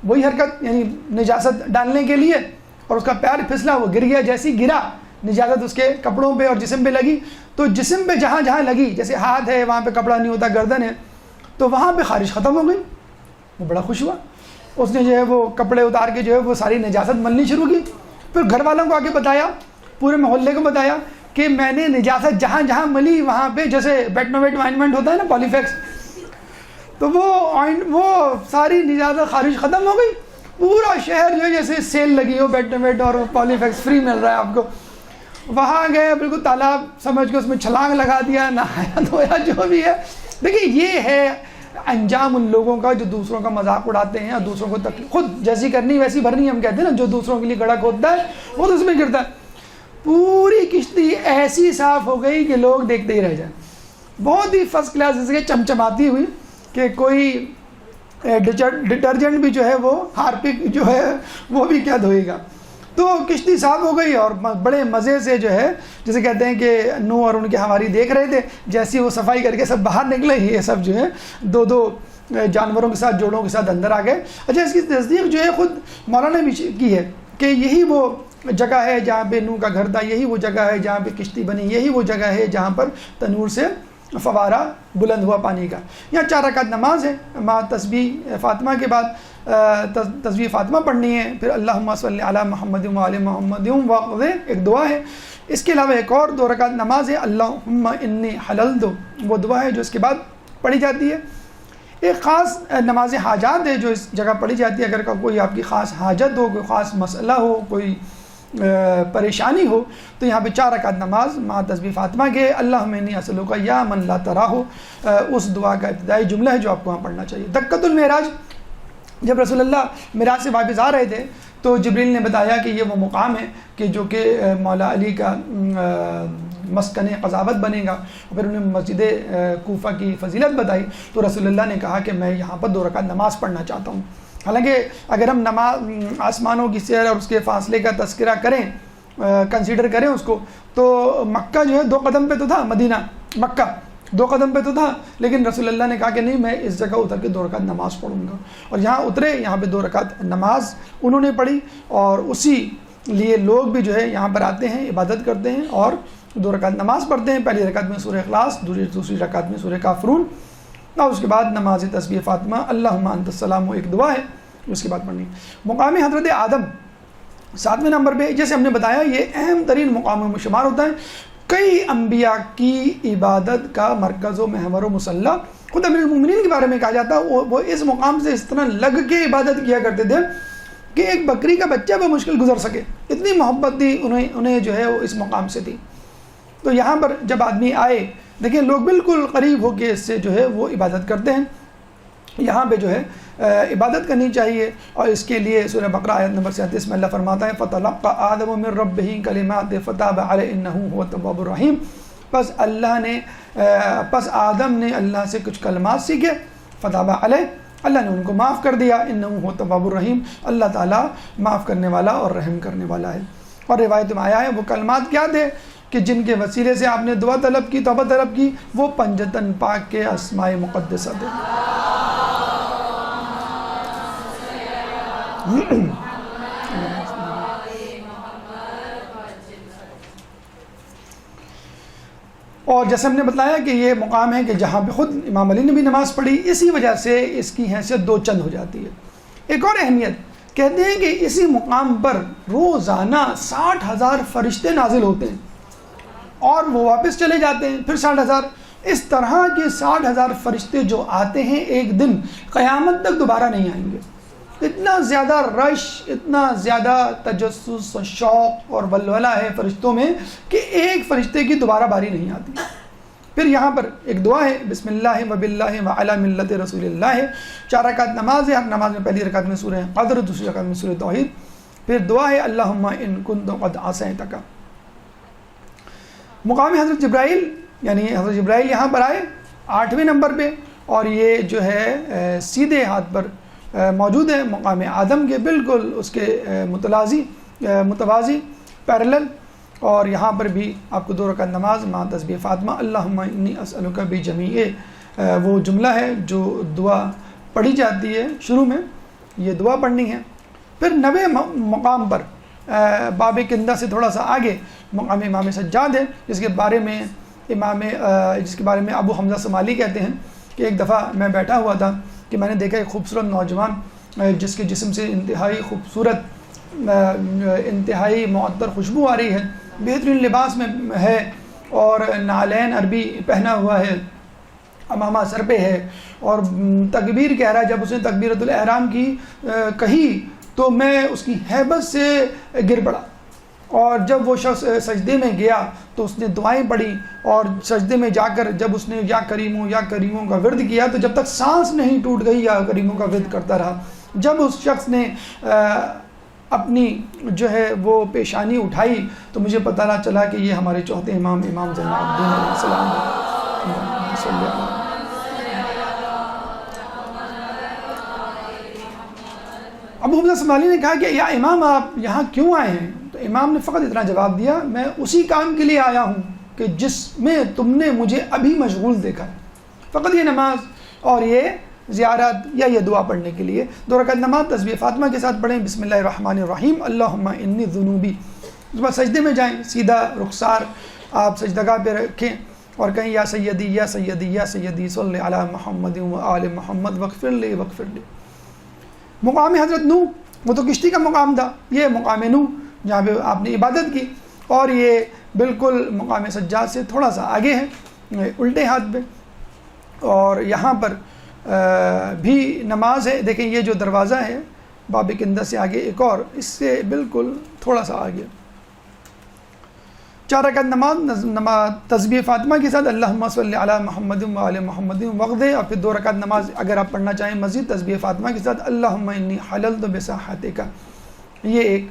وہی حرکت یعنی نجاست ڈالنے کے لیے، اور اس کا پیر پھسلا، وہ گر گیا۔ جیسی گرا نجاست اس کے کپڑوں پہ اور جسم پہ لگی، تو جسم پہ جہاں جہاں لگی، جیسے ہاتھ ہے وہاں پہ کپڑا نہیں ہوتا، گردن ہے، تو وہاں پہ خارش ختم ہو گئی۔ وہ بڑا خوش ہوا، اس نے جو ہے وہ کپڑے اتار کے جو ہے وہ ساری نجاست ملنی شروع کی۔ پھر گھر والوں کو آگے بتایا، پورے محلے کو بتایا کہ میں نے نجاست جہاں جہاں ملی وہاں پہ جیسے بیٹنوویٹ آئنمنٹ ہوتا ہے نا، پالیفیکس، تو وہ ساری نجاست خارش ختم ہو گئی۔ پورا شہر جو ہے جیسے سیل لگی ہو، بیٹنوویٹ اور پالیفیکس فری مل رہا ہے آپ کو۔ وہاں گئے، بالکل تالاب سمجھ کے اس میں چھلانگ لگا دیا، نہایا دھویا جو بھی ہے۔ دیکھیے یہ ہے انجام ان لوگوں کا جو دوسروں کا مذاق اڑاتے ہیں اور دوسروں کو تکلیف، خود جیسی کرنی ویسی بھرنی، ہم کہتے ہیں نا، جو دوسروں کے لیے گڑھا کھودتا ہے وہ تو اس میں گرتا ہے۔ پوری کشتی ایسی صاف ہو گئی کہ لوگ دیکھتے ہی رہ جائیں، بہت ہی فرسٹ کلاس، جیسے کہ چمچماتی ہوئی کہ کوئی ڈٹرجنٹ بھی جو ہے وہ ہارپک جو ہے وہ بھی کیا دھوئے گا۔ تو کشتی صاف ہو گئی اور بڑے مزے سے جو ہے، جیسے کہتے ہیں کہ نوح اور ان کے حواری دیکھ رہے تھے، جیسی وہ صفائی کر کے سب باہر نکلے، یہ سب جو ہے دو جانوروں کے ساتھ، جوڑوں کے ساتھ اندر آ گئے۔ اچھا، اس کی تصدیق جو ہے خود مولانا بھی کی ہے کہ یہی وہ جگہ ہے جہاں پہ نوح کا گھر تھا، یہی وہ جگہ ہے جہاں پہ کشتی بنی، یہی وہ جگہ ہے جہاں پر تنور سے فوارہ بلند ہوا پانی کا۔ یہاں 4 رکعت نماز ہے، مع تسبیح فاطمہ کے بعد تسبیح فاطمہ پڑھنی ہے، پھر اللہم صلی علی محمد و علی محمد وقض ایک دعا ہے۔ اس کے علاوہ ایک اور 2 رکعت نماز ہے، اللہم انی حللت، وہ دعا ہے جو اس کے بعد پڑھی جاتی ہے۔ ایک خاص نماز حاجات ہے جو اس جگہ پڑھی جاتی ہے، اگر کوئی آپ کی خاص حاجت ہو، کوئی خاص مسئلہ ہو، کوئی پریشانی ہو، تو یہاں پہ 4 رکعت نماز مع تسبیح فاطمہ کے اللہم انی اسألک یا من لا تراہ، اس دعا کا ابتدائی جملہ ہے جو آپ کو وہاں پڑھنا چاہیے۔ دکۃ المعراج، جب رسول اللہ معراج سے واپس آ رہے تھے تو جبریل نے بتایا کہ یہ وہ مقام ہے کہ جو کہ مولا علی کا مسکن قضاوت بنے گا۔ پھر انہیں مسجد کوفہ کی فضیلت بتائی تو رسول اللہ نے کہا کہ میں یہاں پر 2 رکعت نماز پڑھنا چاہتا ہوں۔ حالانکہ اگر ہم نماز آسمانوں کی سیر اور اس کے فاصلے کا تذکرہ کریں، کنسیڈر کریں اس کو، تو مکہ جو ہے 2 قدم پہ تو تھا، مدینہ مکہ 2 قدم پہ تو تھا، لیکن رسول اللہ نے کہا کہ نہیں، میں اس جگہ اتر کے 2 رکعت نماز پڑھوں گا، اور یہاں اترے، یہاں پہ 2 رکعت نماز انہوں نے پڑھی، اور اسی لیے لوگ بھی جو ہے یہاں پر آتے ہیں، عبادت کرتے ہیں اور 2 رکعت نماز پڑھتے ہیں۔ پہلی رکعت میں سورہ اخلاص، دوسری رکعت میں سورہ کافرون، اور اس کے بعد نماز تسبیح فاطمہ اللہم انت السلام، ایک دعا ہے اس کے بعد پڑھنی۔ مقام حضرت آدم 7ویں نمبر پہ، جیسے ہم نے بتایا یہ اہم ترین مقاموں میں شمار ہوتا ہے، کئی انبیاء کی عبادت کا مرکز و محور و مسلح۔ خود امیر المومنین کے بارے میں کہا جاتا ہے وہ اس مقام سے اس طرح لگ کے عبادت کیا کرتے تھے کہ ایک بکری کا بچہ بمشکل گزر سکے، اتنی محبت تھی انہیں جو ہے وہ اس مقام سے تھی۔ تو یہاں پر جب آدمی آئے، دیکھیں لوگ بالکل قریب ہو کے اس سے جو ہے وہ عبادت کرتے ہیں، یہاں پہ جو ہے عبادت کرنی چاہیے، اور اس کے لیے سورہ بقرہ آیت نمبر 37 میں اللہ فرماتا ہے فَتَلَقَّى آدَمُ مِن رَبِّهِ كَلِمَاتٍ فَتَابَ عَلَيْهِ إِنَّهُ هُوَ التَّوَّابُ الرَّحِيمُ، پس آدم نے اللہ سے کچھ کلمات سیکھے، فتاب علیہ، اللہ نے ان کو معاف کر دیا، انہ هو التواب الرحیم، اللہ تعالیٰ معاف کرنے والا اور رحم کرنے والا ہے۔ اور روایت میں آیا ہے وہ کلمات کیا تھے کہ جن کے وسیلے سے آپ نے دعا طلب کی، توبہ طلب کی، وہ پنجتن پاک کے اسماء مقدسہ تھے۔ اور جیسے ہم نے بتایا کہ یہ مقام ہے کہ جہاں پہ خود امام علی نے بھی نماز پڑھی، اسی وجہ سے اس کی حیثیت دو چند ہو جاتی ہے۔ ایک اور اہمیت، کہتے ہیں کہ اسی مقام پر روزانہ 60,000 فرشتے نازل ہوتے ہیں اور وہ واپس چلے جاتے ہیں، پھر 60,000۔ اس طرح کے 60,000 فرشتے جو آتے ہیں ایک دن قیامت تک دوبارہ نہیں آئیں گے۔ اتنا زیادہ رش، اتنا زیادہ تجسس و شوق اور ولولہ ہے فرشتوں میں کہ ایک فرشتے کی دوبارہ باری نہیں آتی۔ پھر یہاں پر ایک دعا ہے، بسم اللہ و باللہ و علی ملت رسول اللہ ہے، 4 رکعت نماز ہے، ہر نماز میں پہلی رکعت میں سورہ قدر، دوسری رکعت میں سورہ توحید، پھر دعا ہے اللہم ان کنت قد عصیتک۔ مقام حضرت جبرائیل، یعنی حضرت جبرائیل یہاں پر آئے 8ویں نمبر پہ، اور یہ جو ہے سیدھے ہاتھ پر موجود ہے مقام آدم کے بالکل اس کے متوازی پیرلل، اور یہاں پر بھی آپ کو 2 رکعت نماز مع تسبیح فاطمہ، اللہم انی اسألک بجمیع، وہ جملہ ہے جو دعا پڑھی جاتی ہے شروع میں، یہ دعا پڑھنی ہے۔ پھر 9ویں مقام پر باب کندہ سے تھوڑا سا آگے مقام امام سجاد ہے، جس کے بارے میں ابو حمزہ سمالی کہتے ہیں کہ ایک دفعہ میں بیٹھا ہوا تھا کہ میں نے دیکھا ایک خوبصورت نوجوان جس کے جسم سے انتہائی خوبصورت انتہائی معطر خوشبو آ رہی ہے، بہترین لباس میں ہے اور نعلین عربی پہنا ہوا ہے، امامہ سر پہ ہے اور تکبیر کہہ رہا ہے۔ جب اس نے تکبیرۃ الاحرام کی کہی تو میں اس کی ہیبت سے گر پڑا، اور جب وہ شخص سجدے میں گیا تو اس نے دعائیں پڑھی، اور سجدے میں جا کر جب اس نے یا کریموں کا ورد کیا تو جب تک سانس نہیں ٹوٹ گئی یا کریموں کا ورد کرتا رہا۔ جب اس شخص نے اپنی جو ہے وہ پیشانی اٹھائی تو مجھے پتہ چلا کہ یہ ہمارے چوتھے امام زین العابدین علیہ السلام ہیں۔ ابو حمزہ سمالی نے کہا کہ یا امام آپ یہاں کیوں آئے ہیں؟ تو امام نے فقط اتنا جواب دیا، میں اسی کام کے لیے آیا ہوں کہ جس میں تم نے مجھے ابھی مشغول دیکھا، فقط یہ نماز اور یہ زیارت یا یہ دعا پڑھنے کے لیے۔ 2 رکعت نماز تسبیح فاطمہ کے ساتھ پڑھیں، بسم اللہ الرحمن الرحیم، اللہم انی ذنوبی۔ اس بعد سجدے میں جائیں، سیدھا رخسار آپ سجدگاہ پہ رکھیں اور کہیں یا سیدی یا سیدی یا سیدی صلی علی محمد و آل محمد وغفر لی وغفر لی۔ مقام حضرت نوح، وہ تو کشتی کا مقام تھا، یہ مقام نوح جہاں پہ آپ نے عبادت کی، اور یہ بالکل مقام سجاد سے تھوڑا سا آگے ہے الٹے ہاتھ پہ، اور یہاں پر بھی نماز ہے۔ دیکھیں یہ جو دروازہ ہے باب کندہ سے آگے ایک اور، اس سے بالکل تھوڑا سا آگے 4 رکعت نماز تسبیح فاطمہ کے ساتھ اللہم صلی علی محمد و آل محمد وغدے، اور پھر 2 رکعت نماز اگر آپ پڑھنا چاہیں مزید تسبیح فاطمہ کے ساتھ اللہم انی حللت بساحتک۔ یہ ایک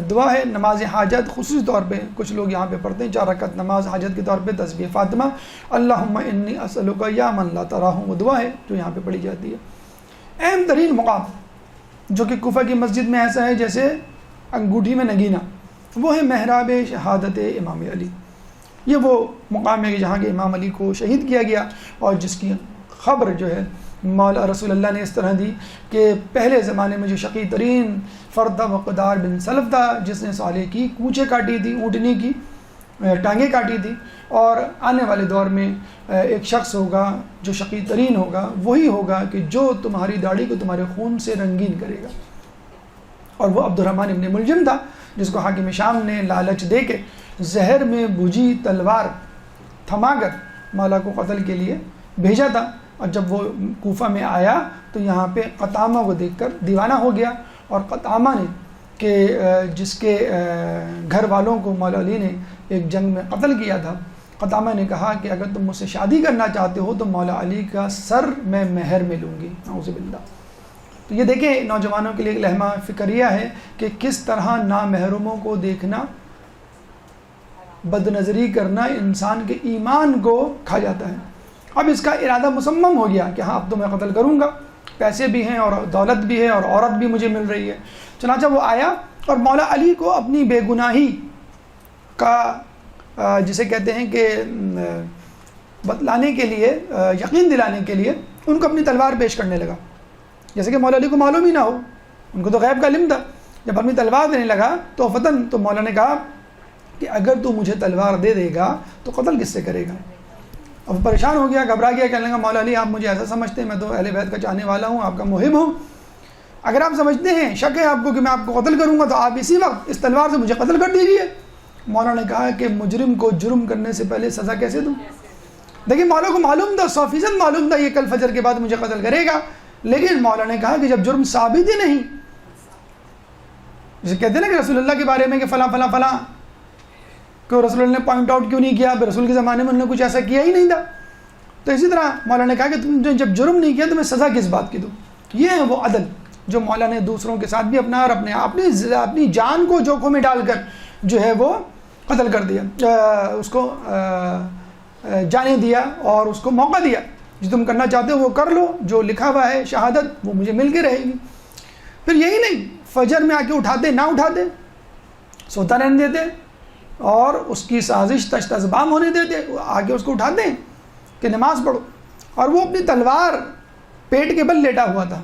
دعا ہے نماز حاجت، خصوصی طور پہ کچھ لوگ یہاں پہ پڑھتے ہیں 4 رکعت نماز حاجت کے طور پہ تسبیح فاطمہ، اللہم انی اسألک یا من لا تراہ، وہ دعا ہے جو یہاں پہ پڑھی جاتی ہے۔ اہم ترین مقام جو کہ کوفہ کی مسجد میں ایسا ہے جیسے انگوٹھی میں نگینہ، وہ ہے محراب شہادت امام علی۔ یہ وہ مقام ہے جہاں کے امام علی کو شہید کیا گیا، اور جس کی خبر جو ہے مولا رسول اللہ نے اس طرح دی کہ پہلے زمانے میں جو شقی ترین فرد تھا مقدار بن سلف تھا، جس نے صالح کی کوچے کاٹی تھی، اونٹنی کی ٹانگیں کاٹی تھی، اور آنے والے دور میں ایک شخص ہوگا جو شقی ترین ہوگا، وہی ہوگا کہ جو تمہاری داڑھی کو تمہارے خون سے رنگین کرے گا، اور وہ عبد الرحمن ابن ملجم تھا جس کو حاکم شام نے لالچ دے کے زہر میں بجھی تلوار تھما کر مولا کو قتل کے لیے بھیجا تھا، اور جب وہ کوفہ میں آیا تو یہاں پہ قطامہ کو دیکھ کر دیوانہ ہو گیا، اور قطامہ نے کہ جس کے گھر والوں کو مولا علی نے ایک جنگ میں قتل کیا تھا، قطامہ نے کہا کہ اگر تم مجھ سے شادی کرنا چاہتے ہو تو مولا علی کا سر میں مہر میں لوں گی، نعوذ باللہ۔ تو یہ دیکھیں نوجوانوں کے لیے ایک لمحہ فکریہ ہے کہ کس طرح نامحرموں کو دیکھنا، بد نظری کرنا انسان کے ایمان کو کھا جاتا ہے۔ اب اس کا ارادہ مصمم ہو گیا کہ ہاں اب تو میں قتل کروں گا، پیسے بھی ہیں اور دولت بھی ہے اور عورت بھی مجھے مل رہی ہے. چنانچہ وہ آیا اور مولا علی کو اپنی بے گناہی کا جسے کہتے ہیں کہ بتلانے کے لیے، یقین دلانے کے لیے ان کو اپنی تلوار پیش کرنے لگا. جیسے کہ مولا علی کو معلوم ہی نہ ہو، ان کو تو غیب کا علم تھا. جب اپنی تلوار دینے لگا تو فتن، تو مولا نے کہا کہ اگر تو مجھے تلوار دے دے گا تو قتل کس سے کرے گا؟ اب پریشان ہو گیا، گھبرا گیا، کہنے لگا مولا علی آپ مجھے ایسا سمجھتے ہیں، میں تو اہل بیت کا چاہنے والا ہوں، آپ کا محب ہوں. اگر آپ سمجھتے ہیں، شک ہے آپ کو کہ میں آپ کو قتل کروں گا، تو آپ اسی وقت اس تلوار سے مجھے قتل کر دیجیے. مولا نے کہا کہ مجرم کو جرم کرنے سے پہلے سزا کیسے دوں؟ دیکھیں مولا کو معلوم تھا، 100% معلوم تھا یہ کل فجر کے بعد مجھے قتل کرے گا، لیکن مولا نے کہا کہ جب جرم ثابت ہی نہیں، جسے کہتے ہیں نا کہ رسول اللہ کے بارے میں کہ فلاں فلاں فلاں، کہ رسول اللہ نے پوائنٹ آؤٹ کیوں نہیں کیا؟ رسول کے زمانے میں انہوں نے کچھ ایسا کیا ہی نہیں تھا. تو اسی طرح مولا نے کہا کہ تم نے جب جرم نہیں کیا تو میں سزا کس بات کی دوں؟ یہ ہے وہ عدل جو مولا نے دوسروں کے ساتھ بھی اپنا اور اپنی جان کو جوکھوں میں ڈال کر جو ہے وہ قتل کر دیا، اس کو جانے دیا اور اس کو موقع دیا. جو تم کرنا چاہتے ہو وہ کر لو، جو لکھا ہوا ہے شہادت وہ مجھے مل کے رہے گی. پھر یہی نہیں، فجر میں آ کے اٹھاتے نہ اٹھاتے، سوتا رہنے دیتے اور اس کی سازش تشت ازبام ہونے دیتے، آگے اس کو اٹھاتے ہیں کہ نماز پڑھو. اور وہ اپنی تلوار پیٹ کے بل لیٹا ہوا تھا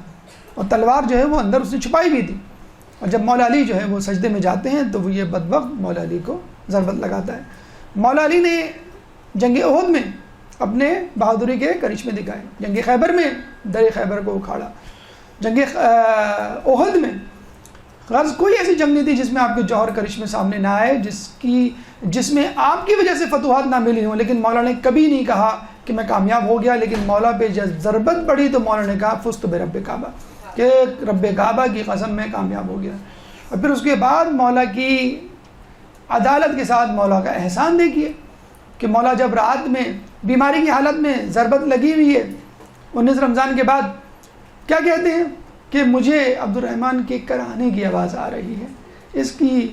اور تلوار جو ہے وہ اندر اس نے چھپائی بھی تھی. اور جب مولا علی جو ہے وہ سجدے میں جاتے ہیں تو وہ یہ بدبخت مولا علی کو ضربت لگاتا ہے. مولا علی نے جنگ احد میں اپنے بہادری کے کرشمے دکھائے، جنگ خیبر میں در خیبر کو اکھاڑا، جنگ احد میں غرض کوئی ایسی جنگ نہیں تھی جس میں آپ کے جوہر کرشمے سامنے نہ آئے، جس میں آپ کی وجہ سے فتوحات نہ ملی ہوں. لیکن مولا نے کبھی نہیں کہا کہ میں کامیاب ہو گیا، لیکن مولا پہ جب ضربت پڑی تو مولا نے کہا فزت برب کعبہ، کہ رب کعبہ کی قسم میں کامیاب ہو گیا. اور پھر اس کے بعد مولا کی عدالت کے ساتھ مولا کا احسان دیکھیے کہ مولا جب رات میں بیماری کی حالت میں ضربت لگی ہوئی ہے 19 رمضان کے بعد، کیا کہتے ہیں کہ مجھے عبد الرحمن کے کرانے کی آواز آ رہی ہے، اس کی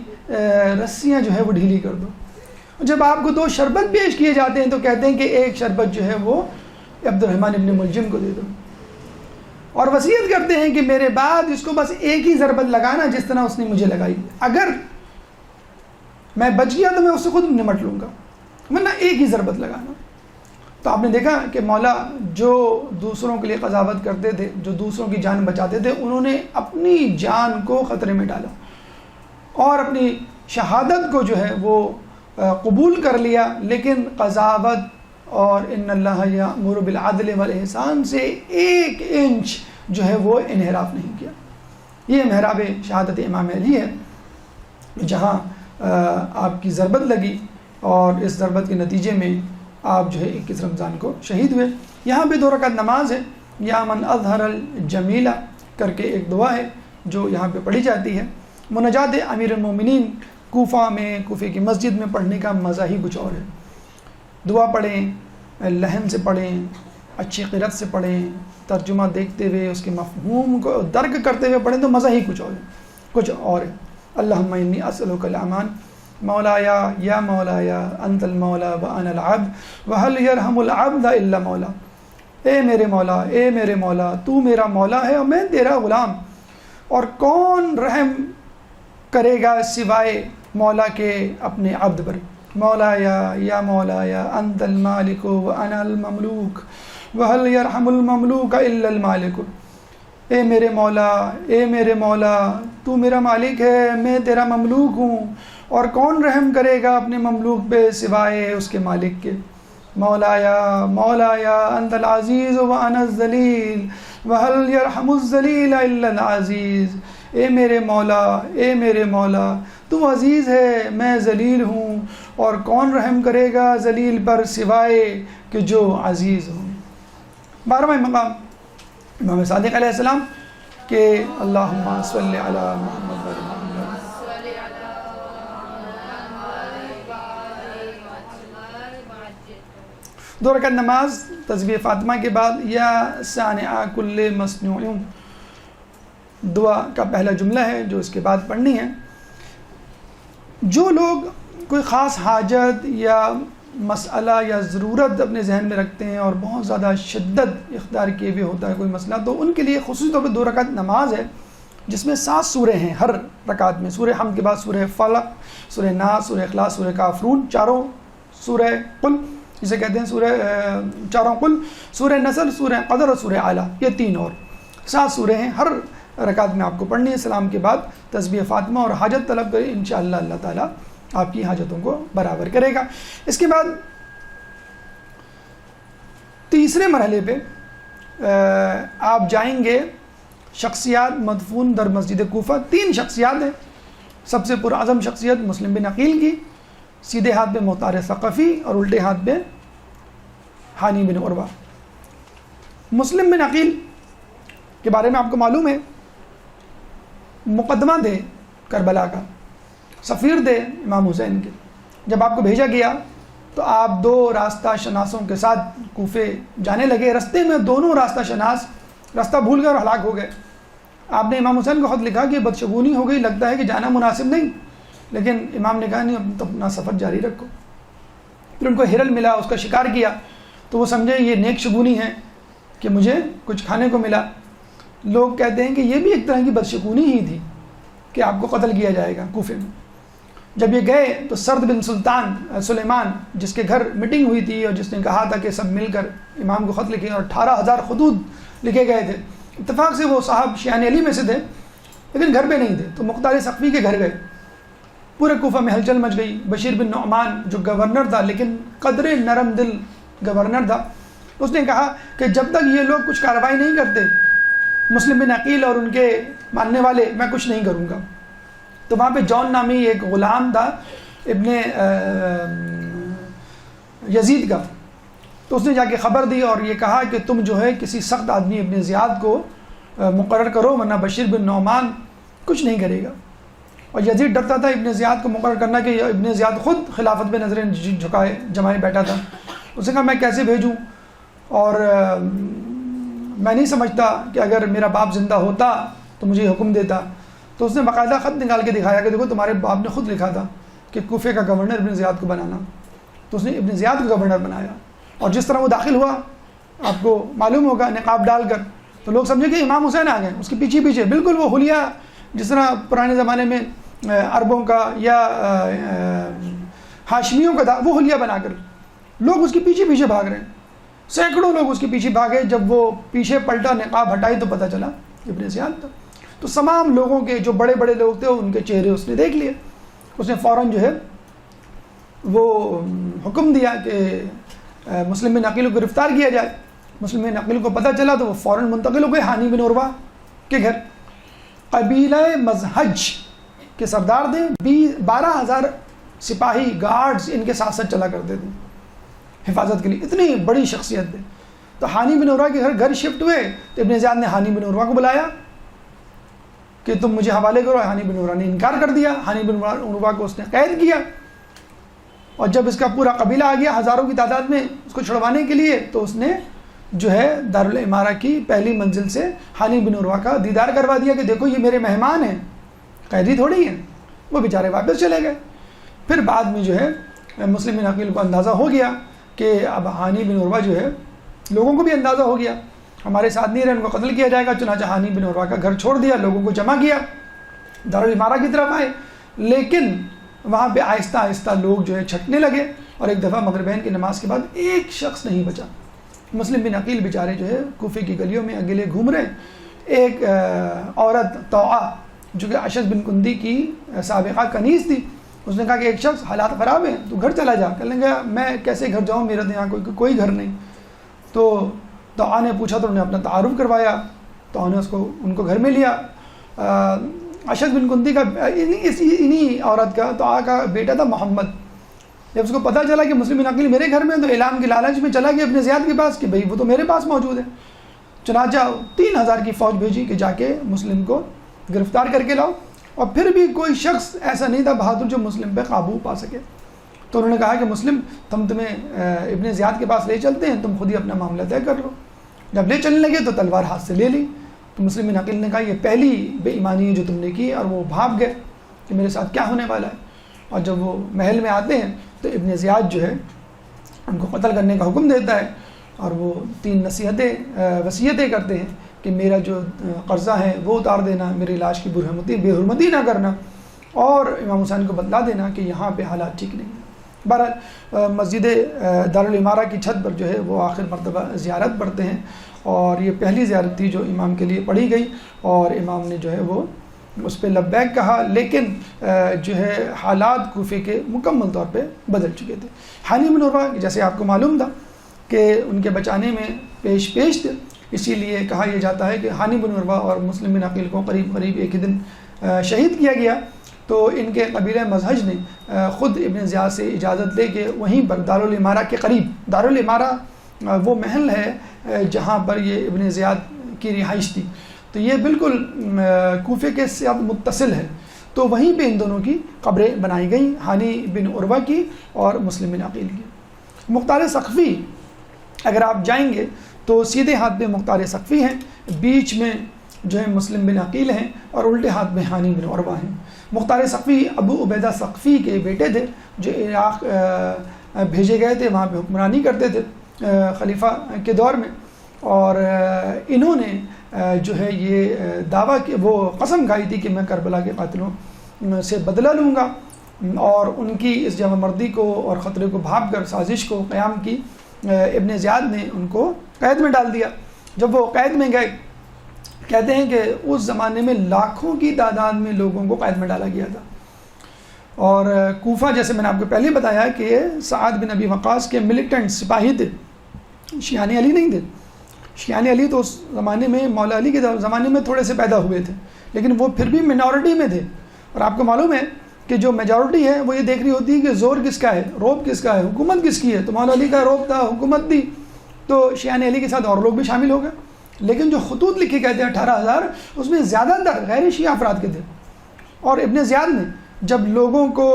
رسیاں جو ہے وہ ڈھیلی کر دو. جب آپ کو 2 شربت پیش کیے جاتے ہیں تو کہتے ہیں کہ ایک شربت جو ہے وہ عبد الرحمن ابن ملجم کو دے دو، اور وصیت کرتے ہیں کہ میرے بعد اس کو بس ایک ہی ضربت لگانا جس طرح اس نے مجھے لگائی، اگر میں بچ گیا تو میں اس سے خود نمٹ لوں گا، ورنہ ایک ہی ضربت لگانا. تو آپ نے دیکھا کہ مولا جو دوسروں کے لیے قضاوت کرتے تھے، جو دوسروں کی جان بچاتے تھے، انہوں نے اپنی جان کو خطرے میں ڈالا اور اپنی شہادت کو جو ہے وہ قبول کر لیا، لیکن قضاوت اور ان اللہ یأمر بالعدل والاحسان سے 1 انچ جو ہے وہ انحراف نہیں کیا. یہ محراب شہادت امام علی ہے جہاں آپ کی ضربت لگی اور اس ضربت کے نتیجے میں آپ جو ہے 21 رمضان کو شہید ہوئے. یہاں پہ 2 رکعت نماز ہے، یا من اظہر الجمیلہ کر کے ایک دعا ہے جو یہاں پہ پڑھی جاتی ہے. مناجات امیر المومنین کوفہ میں، کوفے کی مسجد میں پڑھنے کا مزہ ہی کچھ اور ہے. دعا پڑھیں، لحن سے پڑھیں، اچھی قرأت سے پڑھیں، ترجمہ دیکھتے ہوئے اس کے مفہوم کو درک کرتے ہوئے پڑھیں تو مزہ ہی کچھ اور ہے. اللہم انی اسألک الامان مولایا یا مولایا انت المولا وانا العبد وهل يرحم العبد الا مولا. اے میرے مولا، اے میرے مولا، تو میرا مولا ہے اور میں تیرا غلام، اور کون رحم کرے گا سوائے مولا کے اپنے عبد پر. مولایا یا مولایا انت المالک وانا المملوک وهل يرحم المملوک الا المالک. اے میرے مولا، اے میرے مولا، تو میرا مالک ہے، میں تیرا مملوک ہوں، اور کون رحم کرے گا اپنے مملوک پہ سوائے اس کے مالک کے. مولایا مولایا انت العزیز وانا الذلیل وهل يرحم الذلیل الا العزیز. اے میرے مولا، اے میرے مولا، تو عزیز ہے، میں ذلیل ہوں، اور کون رحم کرے گا ذلیل پر سوائے کہ جو عزیز ہوں. 12واں مقام امام صادق علیہ السلام کہ اللہم صلی علی محمد و محمد. 2 رکعت نماز تسبیح فاطمہ کے بعد یا صانع کل مصنوع دعا کا پہلا جملہ ہے جو اس کے بعد پڑھنی ہے. جو لوگ کوئی خاص حاجت یا مسئلہ یا ضرورت اپنے ذہن میں رکھتے ہیں اور بہت زیادہ شدت اختیار کیے ہوئے ہوتا ہے کوئی مسئلہ، تو ان کے لیے خصوصی طور پہ 2 رکعت نماز ہے جس میں 7 سورے ہیں ہر رکعت میں. سورہ حمد کے بعد سورہ فلق، سورہ ناس، سورہ اخلاص، سورہ کافرون، چاروں سورہ قل جسے کہتے ہیں چاروں قل، سورہ نصر، سورہ قدر اور سورہ اعلیٰ، یہ 3 اور 7 سورے ہیں ہر رکعت میں آپ کو پڑھنی ہے. سلام کے بعد تسبیح فاطمہ اور حاجت طلب کریں، انشاءاللہ اللہ تعالیٰ آپ کی حاجتوں کو برابر کرے گا. اس کے بعد تیسرے مرحلے پہ آپ جائیں گے شخصیات مدفون در مسجد کوفہ. 3 شخصیات ہیں. سب سے پرعظم شخصیت مسلم بن عقیل کی، سیدھے ہاتھ پہ مختار ثقفی اور الٹے ہاتھ پہ ہانی بن عروہ. مسلم بن عقیل کے بارے میں آپ کو معلوم ہے مقدمہ دے کربلا کا، سفیر دے امام حسین کے. جب آپ کو بھیجا گیا تو آپ 2 راستہ شناسوں کے ساتھ کوفے جانے لگے. رستے میں دونوں راستہ شناس راستہ بھول گئے اور ہلاک ہو گئے. آپ نے امام حسین کو خط لکھا کہ بدشگونی ہو گئی، لگتا ہے کہ جانا مناسب نہیں، لیکن امام نے کہا نہیں اب تو اپنا سفر جاری رکھو. پھر ان کو ہرن ملا، اس کا شکار کیا تو وہ سمجھے یہ نیک شگونی ہے کہ مجھے کچھ کھانے کو ملا. لوگ کہتے ہیں کہ یہ بھی ایک طرح کی بدشگونی ہی تھی کہ آپ کو قتل کیا جائے گا کوفے میں. جب یہ گئے تو سرد بن سلیمان جس کے گھر میٹنگ ہوئی تھی اور جس نے کہا تھا کہ سب مل کر امام کو خط لکھیں، اور 18,000 خطوط لکھے گئے تھے. اتفاق سے وہ صاحب شیعان علی میں سے تھے لیکن گھر پہ نہیں تھے، تو مختار ثقفی کے گھر گئے. پورے کوفہ میں ہلچل مچ گئی. بشیر بن نعمان جو گورنر تھا لیکن قدر نرم دل گورنر تھا، اس نے کہا کہ جب تک یہ لوگ کچھ کارروائی نہیں کرتے مسلم بن عقیل اور ان کے ماننے والے، میں کچھ نہیں کروں گا. تو وہاں پہ جون نامی ایک غلام تھا ابن یزید کا، تو اس نے جا کے خبر دی اور یہ کہا کہ تم جو ہے کسی سخت آدمی ابن زیاد کو مقرر کرو ورنہ بشیر بن نعمان کچھ نہیں کرے گا. اور یزید ڈرتا تھا ابن زیاد کو مقرر کرنا کہ ابن زیاد خود خلافت پہ نظریں جھکائے جمائے بیٹھا تھا. اس نے کہا میں کیسے بھیجوں، اور میں نہیں سمجھتا کہ اگر میرا باپ زندہ ہوتا تو مجھے حکم دیتا. تو اس نے باقاعدہ خط نکال کے دکھایا کہ دیکھو تمہارے باپ نے خود لکھا تھا کہ کوفے کا گورنر ابن زیاد کو بنانا. تو اس نے ابن زیاد کو گورنر بنایا. اور جس طرح وہ داخل ہوا آپ کو معلوم ہوگا نقاب ڈال کر، تو لوگ سمجھے کہ امام حسین آ گئے. اس کے پیچھے پیچھے بالکل وہ حلیہ جس طرح پرانے زمانے میں عربوں کا یا ہاشمیوں کا تھا، وہ حلیہ بنا کر لوگ اس کے پیچھے پیچھے بھاگ رہے ہیں. سینکڑوں لوگ اس کے پیچھے بھاگے. جب وہ پیچھے پلٹا نقاب ہٹائی تو پتہ چلا ابن زیاد تھا. تو تمام لوگوں کے جو بڑے بڑے لوگ تھے ان کے چہرے اس نے دیکھ لیے. اس نے فوراً جو ہے وہ حکم دیا کہ مسلم بن عقیل کو گرفتار کیا جائے. مسلم بن عقیل کو پتہ چلا تو وہ فوراً منتقل ہو گئے ہانی بن عروہ کے گھر. قبیلہ مزہج کے سردار تھے. 12,000 سپاہی گارڈز ان کے ساتھ ساتھ چلا کرتے تھے حفاظت کے لیے. اتنی بڑی شخصیت تھے. تو ہانی بن عروہ کے گھر شفٹ ہوئے تو ابن زیاد نے ہانی بن عروہ کو بلایا کہ تم مجھے حوالے کرو. ہانی بن عروہ نے انکار کر دیا. ہانی بن عروہ کو اس نے قید کیا. اور جب اس کا پورا قبیلہ آ گیا ہزاروں کی تعداد میں اس کو چھڑوانے کے لیے، تو اس نے جو ہے دارالامارہ کی پہلی منزل سے ہانی بن عروہ کا دیدار کروا دیا کہ دیکھو یہ میرے مہمان ہیں، قیدی تھوڑی ہیں. وہ بیچارے واپس چلے گئے. پھر بعد میں جو ہے مسلم بن عقیل کو اندازہ ہو گیا کہ اب ہانی بن عروہ جو ہے، لوگوں کو بھی اندازہ ہو گیا ہمارے ساتھ نہیں رہے، ان کو قتل کیا جائے گا. چنانچہ ہانی بن عروہ کا گھر چھوڑ دیا، لوگوں کو جمع کیا، دارالامارہ کی طرف آئے. لیکن وہاں پہ آہستہ آہستہ لوگ جو ہے چھٹنے لگے. اور ایک دفعہ مغربین کی نماز کے بعد ایک شخص نہیں بچا. مسلم بن عقیل بیچارے جو ہے کوفے کی گلیوں میں اکیلے گھوم رہے. ایک عورت طوعہ جو کہ اشد بن کندی کی سابقہ کنیز تھی، اس نے کہا کہ ایک شخص حالات خراب ہیں تو گھر چلا جا. کہنے لگا میں کیسے گھر جاؤں، میرا یہاں کوئی گھر نہیں. تو طوعہ نے پوچھا تو انہوں نے اپنا تعارف کروایا. تو نے ان کو گھر میں لیا. اشد بن کندی کا انہی عورت کا طوعہ کا بیٹا تھا محمد. جب اس کو پتہ چلا کہ مسلم بن عقیل میرے گھر میں، تو اعلام کی لالچ میں چلا گیا ابن زیاد کے پاس کہ بھئی وہ تو میرے پاس موجود ہے. چنانچہ 3,000 کی فوج بھیجی کہ جا کے مسلم کو گرفتار کر کے لاؤ. اور پھر بھی کوئی شخص ایسا نہیں تھا بہادر جو مسلم پہ قابو پا سکے. تو انہوں نے کہا کہ مسلم تمہیں ابن زیاد کے پاس لے چلتے ہیں، تم خود ہی اپنا معاملہ طے کر لو. جب لے چلنے لگے تو تلوار ہاتھ سے لے لی. تو مسلم بن عقیل نے کہا یہ پہلی بے ایمانی ہے جو تم نے کی، اور وہ بھاگ گئے کہ میرے ساتھ کیا ہونے والا ہے. اور جب وہ محل میں آتے ہیں تو ابن زیاد جو ہے ان کو قتل کرنے کا حکم دیتا ہے، اور وہ 3 وصیتیں کرتے ہیں کہ میرا جو قرضہ ہے وہ اتار دینا، میری لاش کی بے حرمتی نہ کرنا، اور امام حسین کو بتلا دینا کہ یہاں پہ حالات ٹھیک نہیں ہیں۔ بہرحال مسجد دارالامارہ کی چھت پر جو ہے وہ آخر مرتبہ زیارت پڑھتے ہیں، اور یہ پہلی زیارت تھی جو امام کے لیے پڑھی گئی، اور امام نے جو ہے وہ اس پہ لبیک کہا، لیکن جو ہے حالات کوفے کے مکمل طور پہ بدل چکے تھے۔ ہانی بن عروہ جیسے آپ کو معلوم تھا کہ ان کے بچانے میں پیش تھے، اسی لیے کہا یہ جاتا ہے کہ ہانی بن عروہ اور مسلم بن عقیل کو قریب ایک ہی دن شہید کیا گیا۔ تو ان کے قبیلہ مزہج نے خود ابن زیاد سے اجازت لے کے وہیں پر دارالامارہ کے قریب، دارالامارہ وہ محل ہے جہاں پر یہ ابن زیاد کی رہائش تھی، تو یہ بالکل کوفے کے ساتھ متصل ہے، تو وہیں پہ ان دونوں کی قبریں بنائی گئیں، ہانی بن عروہ کی اور مسلم بن عقیل کی۔ مختار ثقفی اگر آپ جائیں گے تو سیدھے ہاتھ پہ مختار ثقفی ہیں، بیچ میں جو ہے مسلم بن عقیل ہیں، اور الٹے ہاتھ میں ہانی بن عروہ ہیں۔ مختار ثقفی ابو عبیدہ ثقفی کے بیٹے تھے جو عراق بھیجے گئے تھے، وہاں پہ حکمرانی کرتے تھے خلیفہ کے دور میں، اور انہوں نے جو ہے یہ دعویٰ کہ وہ قسم کھائی تھی کہ میں کربلا کے قاتلوں سے بدلہ لوں گا، اور ان کی اس جمع مردی کو اور خطرے کو بھانپ کر سازش کو قیام کی۔ ابن زیاد نے ان کو قید میں ڈال دیا۔ جب وہ قید میں گئے، کہتے ہیں کہ اس زمانے میں لاکھوں کی تعداد میں لوگوں کو قید میں ڈالا گیا تھا، اور کوفہ جیسے میں نے آپ کو پہلے بتایا کہ سعد بن ابی وقاص کے ملیٹنٹ سپاہی تھے، شیعان علی نہیں تھے۔ شیعان علی تو اس زمانے میں مولا علی کے زمانے میں تھوڑے سے پیدا ہوئے تھے، لیکن وہ پھر بھی منورٹی میں تھے، اور آپ کو معلوم ہے کہ جو میجورٹی ہے وہ یہ دیکھ رہی ہوتی ہے کہ زور کس کا ہے، روب کس کا ہے، حکومت کس کی ہے۔ تو مولا علی کا روب تھا، حکومت تھی، تو شیعان علی کے ساتھ اور لوگ بھی شامل ہو گئے، لیکن جو خطوط لکھے گئے تھے 18,000 اس میں زیادہ تر غیر شیعہ افراد کے تھے، اور ابن زیاد نے جب لوگوں کو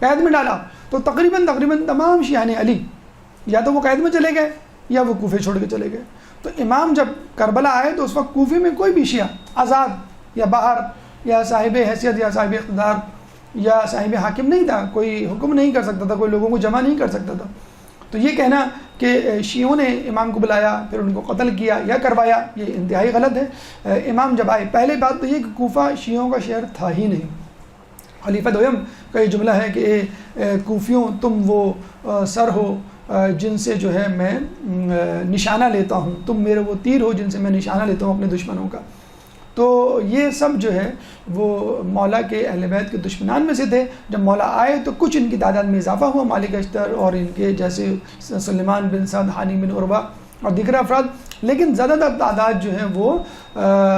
قید میں ڈالا تو تقریباً تمام شیعان علی یا تو وہ قید میں چلے گئے یا وہ کوفے چھوڑ کے چلے گئے۔ تو امام جب کربلا آئے تو اس وقت کوفے میں کوئی بھی شیعہ آزاد یا باہر یا صاحب حیثیت یا صاحب اقتدار یا صاحب حاکم نہیں تھا، کوئی حکم نہیں کر سکتا تھا، کوئی لوگوں کو جمع نہیں کر سکتا تھا۔ تو یہ کہنا کہ شیعوں نے امام کو بلایا پھر ان کو قتل کیا یا کروایا، یہ انتہائی غلط ہے۔ امام جب آئے، پہلے بات تو یہ کہ کوفہ شیعوں کا شہر تھا ہی نہیں۔ خلیفہ دوم کا یہ جملہ ہے کہ کوفیوں تم وہ سر ہو جن سے جو ہے میں نشانہ لیتا ہوں، تم میرے وہ تیر ہو جن سے میں نشانہ لیتا ہوں اپنے دشمنوں کا۔ تو یہ سب جو ہے وہ مولا کے اہل بیت کے دشمنان میں سے تھے۔ جب مولا آئے تو کچھ ان کی تعداد میں اضافہ ہوا، مالک اشتر اور ان کے جیسے سلیمان بن سعد، ہانی بن عروہ اور دیگر افراد، لیکن زیادہ تر تعداد جو ہے وہ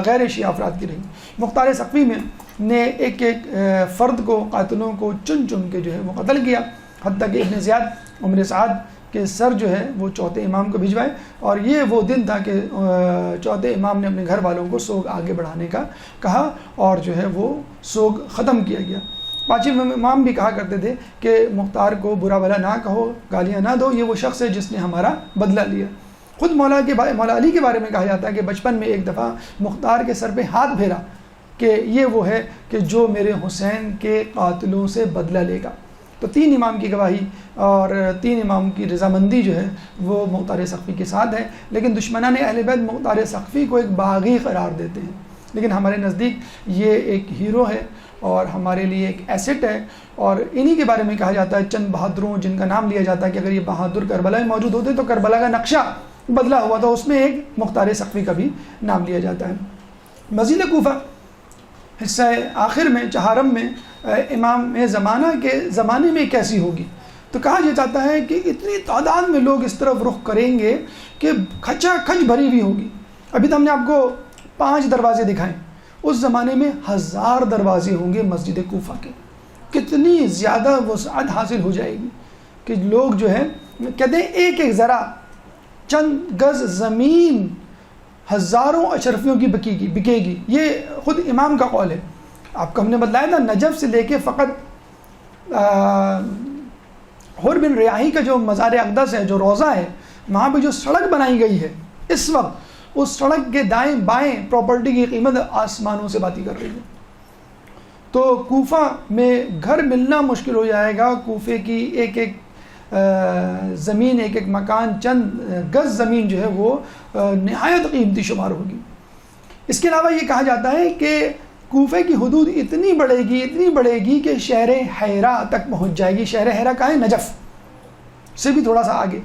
غیر شیعہ افراد کی رہی۔ مختار ثقفی میں نے ایک فرد کو، قاتلوں کو چن چن کے جو ہے وہ قتل کیا، حتیٰ کہ ابن زیاد عمر سعد کے سر جو ہے وہ چوتھے امام کو بھجوائے، اور یہ وہ دن تھا کہ چوتھے امام نے اپنے گھر والوں کو سوگ آگے بڑھانے کا کہا، اور جو ہے وہ سوگ ختم کیا گیا۔ پانچویں امام بھی کہا کرتے تھے کہ مختار کو برا بھلا نہ کہو، گالیاں نہ دو، یہ وہ شخص ہے جس نے ہمارا بدلہ لیا۔ خود مولا علی کے بارے میں کہا جاتا ہے کہ بچپن میں ایک دفعہ مختار کے سر پہ ہاتھ پھیرا کہ یہ وہ ہے کہ جو میرے حسین کے قاتلوں سے بدلہ لے گا۔ تو 3 امام کی گواہی اور 3 امام کی رضامندی جو ہے وہ مختار ثقفی کے ساتھ ہے، لیکن دشمنان اہل بیت مختار ثقفی کو ایک باغی قرار دیتے ہیں، لیکن ہمارے نزدیک یہ ایک ہیرو ہے اور ہمارے لیے ایک ایسٹ ہے، اور انہی کے بارے میں کہا جاتا ہے چند بہادروں جن کا نام لیا جاتا ہے کہ اگر یہ بہادر کربلا میں موجود ہوتے تو کربلا کا نقشہ بدلا ہوا تھا، اس میں ایک مختار ثقفی کا بھی نام لیا جاتا ہے۔ مزید کوفہ حصہ آخر میں چہارم میں امام زمانہ کے زمانے میں کیسی ہوگی، تو کہا یہ جاتا ہے کہ اتنی تعداد میں لوگ اس طرف رخ کریں گے کہ کھچا کھچ بھری ہوئی ہوگی۔ ابھی تو ہم نے آپ کو 5 دروازے دکھائیں، اس زمانے میں 1000 دروازے ہوں گے مسجد کوفہ کے۔ کتنی زیادہ وسعت حاصل ہو جائے گی کہ لوگ جو ہے کہتے ہیں ایک ایک ذرا چند گز زمین ہزاروں اشرفیوں کی بکے گی، یہ خود امام کا قول ہے۔ آپ کو ہم نے بتلایا تھا نجف سے لے کے فقط حر بن ریاحی کا جو مزار اقدس ہے، جو روضہ ہے، وہاں پہ جو سڑک بنائی گئی ہے اس وقت، اس سڑک کے دائیں بائیں پراپرٹی کی قیمت آسمانوں سے باتی کر رہی ہے۔ تو کوفہ میں گھر ملنا مشکل ہو جائے گا، کوفے کی ایک ایک زمین ایک ایک مکان چند گز زمین جو ہے وہ نہایت قیمتی شمار ہوگی۔ اس کے علاوہ یہ کہا جاتا ہے کہ کوفے کی حدود اتنی بڑھے گی کہ شہر حیرہ تک پہنچ جائے گی۔ شہر حیرہ کہاں ہے؟ نجف سے بھی تھوڑا سا آگے،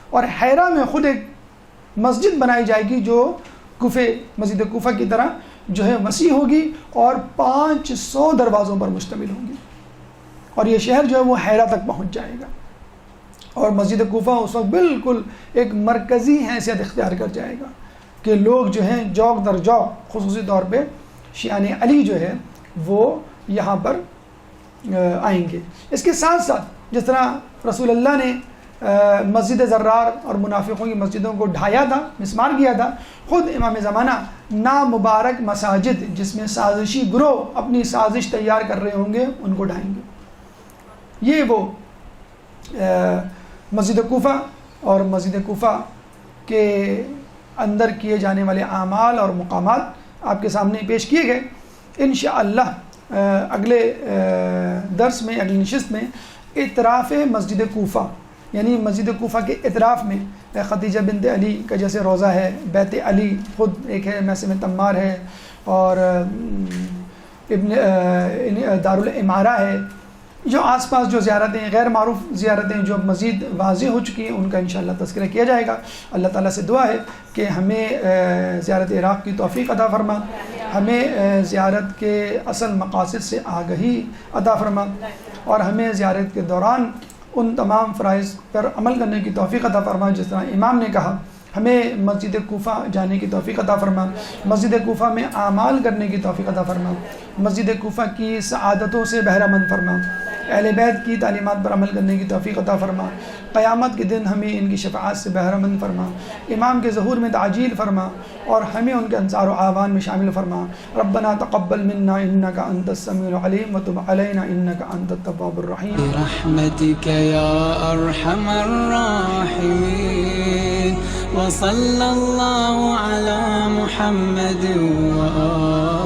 اور حیرہ میں خود ایک مسجد بنائی جائے گی جو مسجد کوفہ کی طرح جو ہے وسیع ہوگی اور 500 دروازوں پر مشتمل ہوگی، اور یہ شہر جو ہے وہ حیرہ تک پہنچ جائے گا، اور مسجد کوفہ اس وقت بالکل ایک مرکزی حیثیت اختیار کر جائے گا کہ لوگ جو ہیں جوق در جوق خصوصی طور پہ شیعان علی جو ہے وہ یہاں پر آئیں گے۔ اس کے ساتھ ساتھ جس طرح رسول اللہ نے مسجد زرار اور منافقوں کی مسجدوں کو ڈھایا تھا، مسمار کیا تھا، خود امام زمانہ نامبارک مساجد جس میں سازشی گروہ اپنی سازش تیار کر رہے ہوں گے ان کو ڈھائیں گے۔ یہ وہ مسجد کوفہ اور مسجد کوفہ کے اندر کیے جانے والے اعمال اور مقامات آپ کے سامنے پیش کیے گئے۔ انشاءاللہ اگلے درس میں، اگلی نشست میں اطراف مسجد کوفہ، یعنی مسجد کوفہ کے اطراف میں خدیجہ بنت علی کا جیسے روضہ ہے، بیت علی خود ایک ہے، میثم تمار ہے، اور دارالعمارہ ہے، جو آس پاس جو زیارتیں غیر معروف زیارتیں جو مزید واضح ہو چکی ہیں ان کا انشاءاللہ تذکرہ کیا جائے گا۔ اللہ تعالیٰ سے دعا ہے کہ ہمیں زیارت عراق کی توفیق عطا فرما، ہمیں زیارت کے اصل مقاصد سے آگہی عطا فرما، اور ہمیں زیارت کے دوران ان تمام فرائض پر عمل کرنے کی توفیق عطا فرما جس طرح امام نے کہا۔ ہمیں مسجد کوفہ جانے کی توفیق عطا فرما، مسجد کوفہ میں اعمال کرنے کی توفیق عطا فرما، مسجد کوفہ کی سعادتوں سے بہرہ مند فرما، اہل بیت کی تعلیمات پر عمل کرنے کی توفیق عطا فرما، قیامت کے دن ہمیں ان کی شفاعت سے بہرہ مند فرما، امام کے ظہور میں تعجیل فرما، اور ہمیں ان کے انصار و اعوان میں شامل فرما۔ ربنا تقبل منا انک انت السمیع العلیم وتب علینا انک انت التواب الرحیم برحمتک یا ارحم الراحمین وصلی اللہ علی محمد وآلہ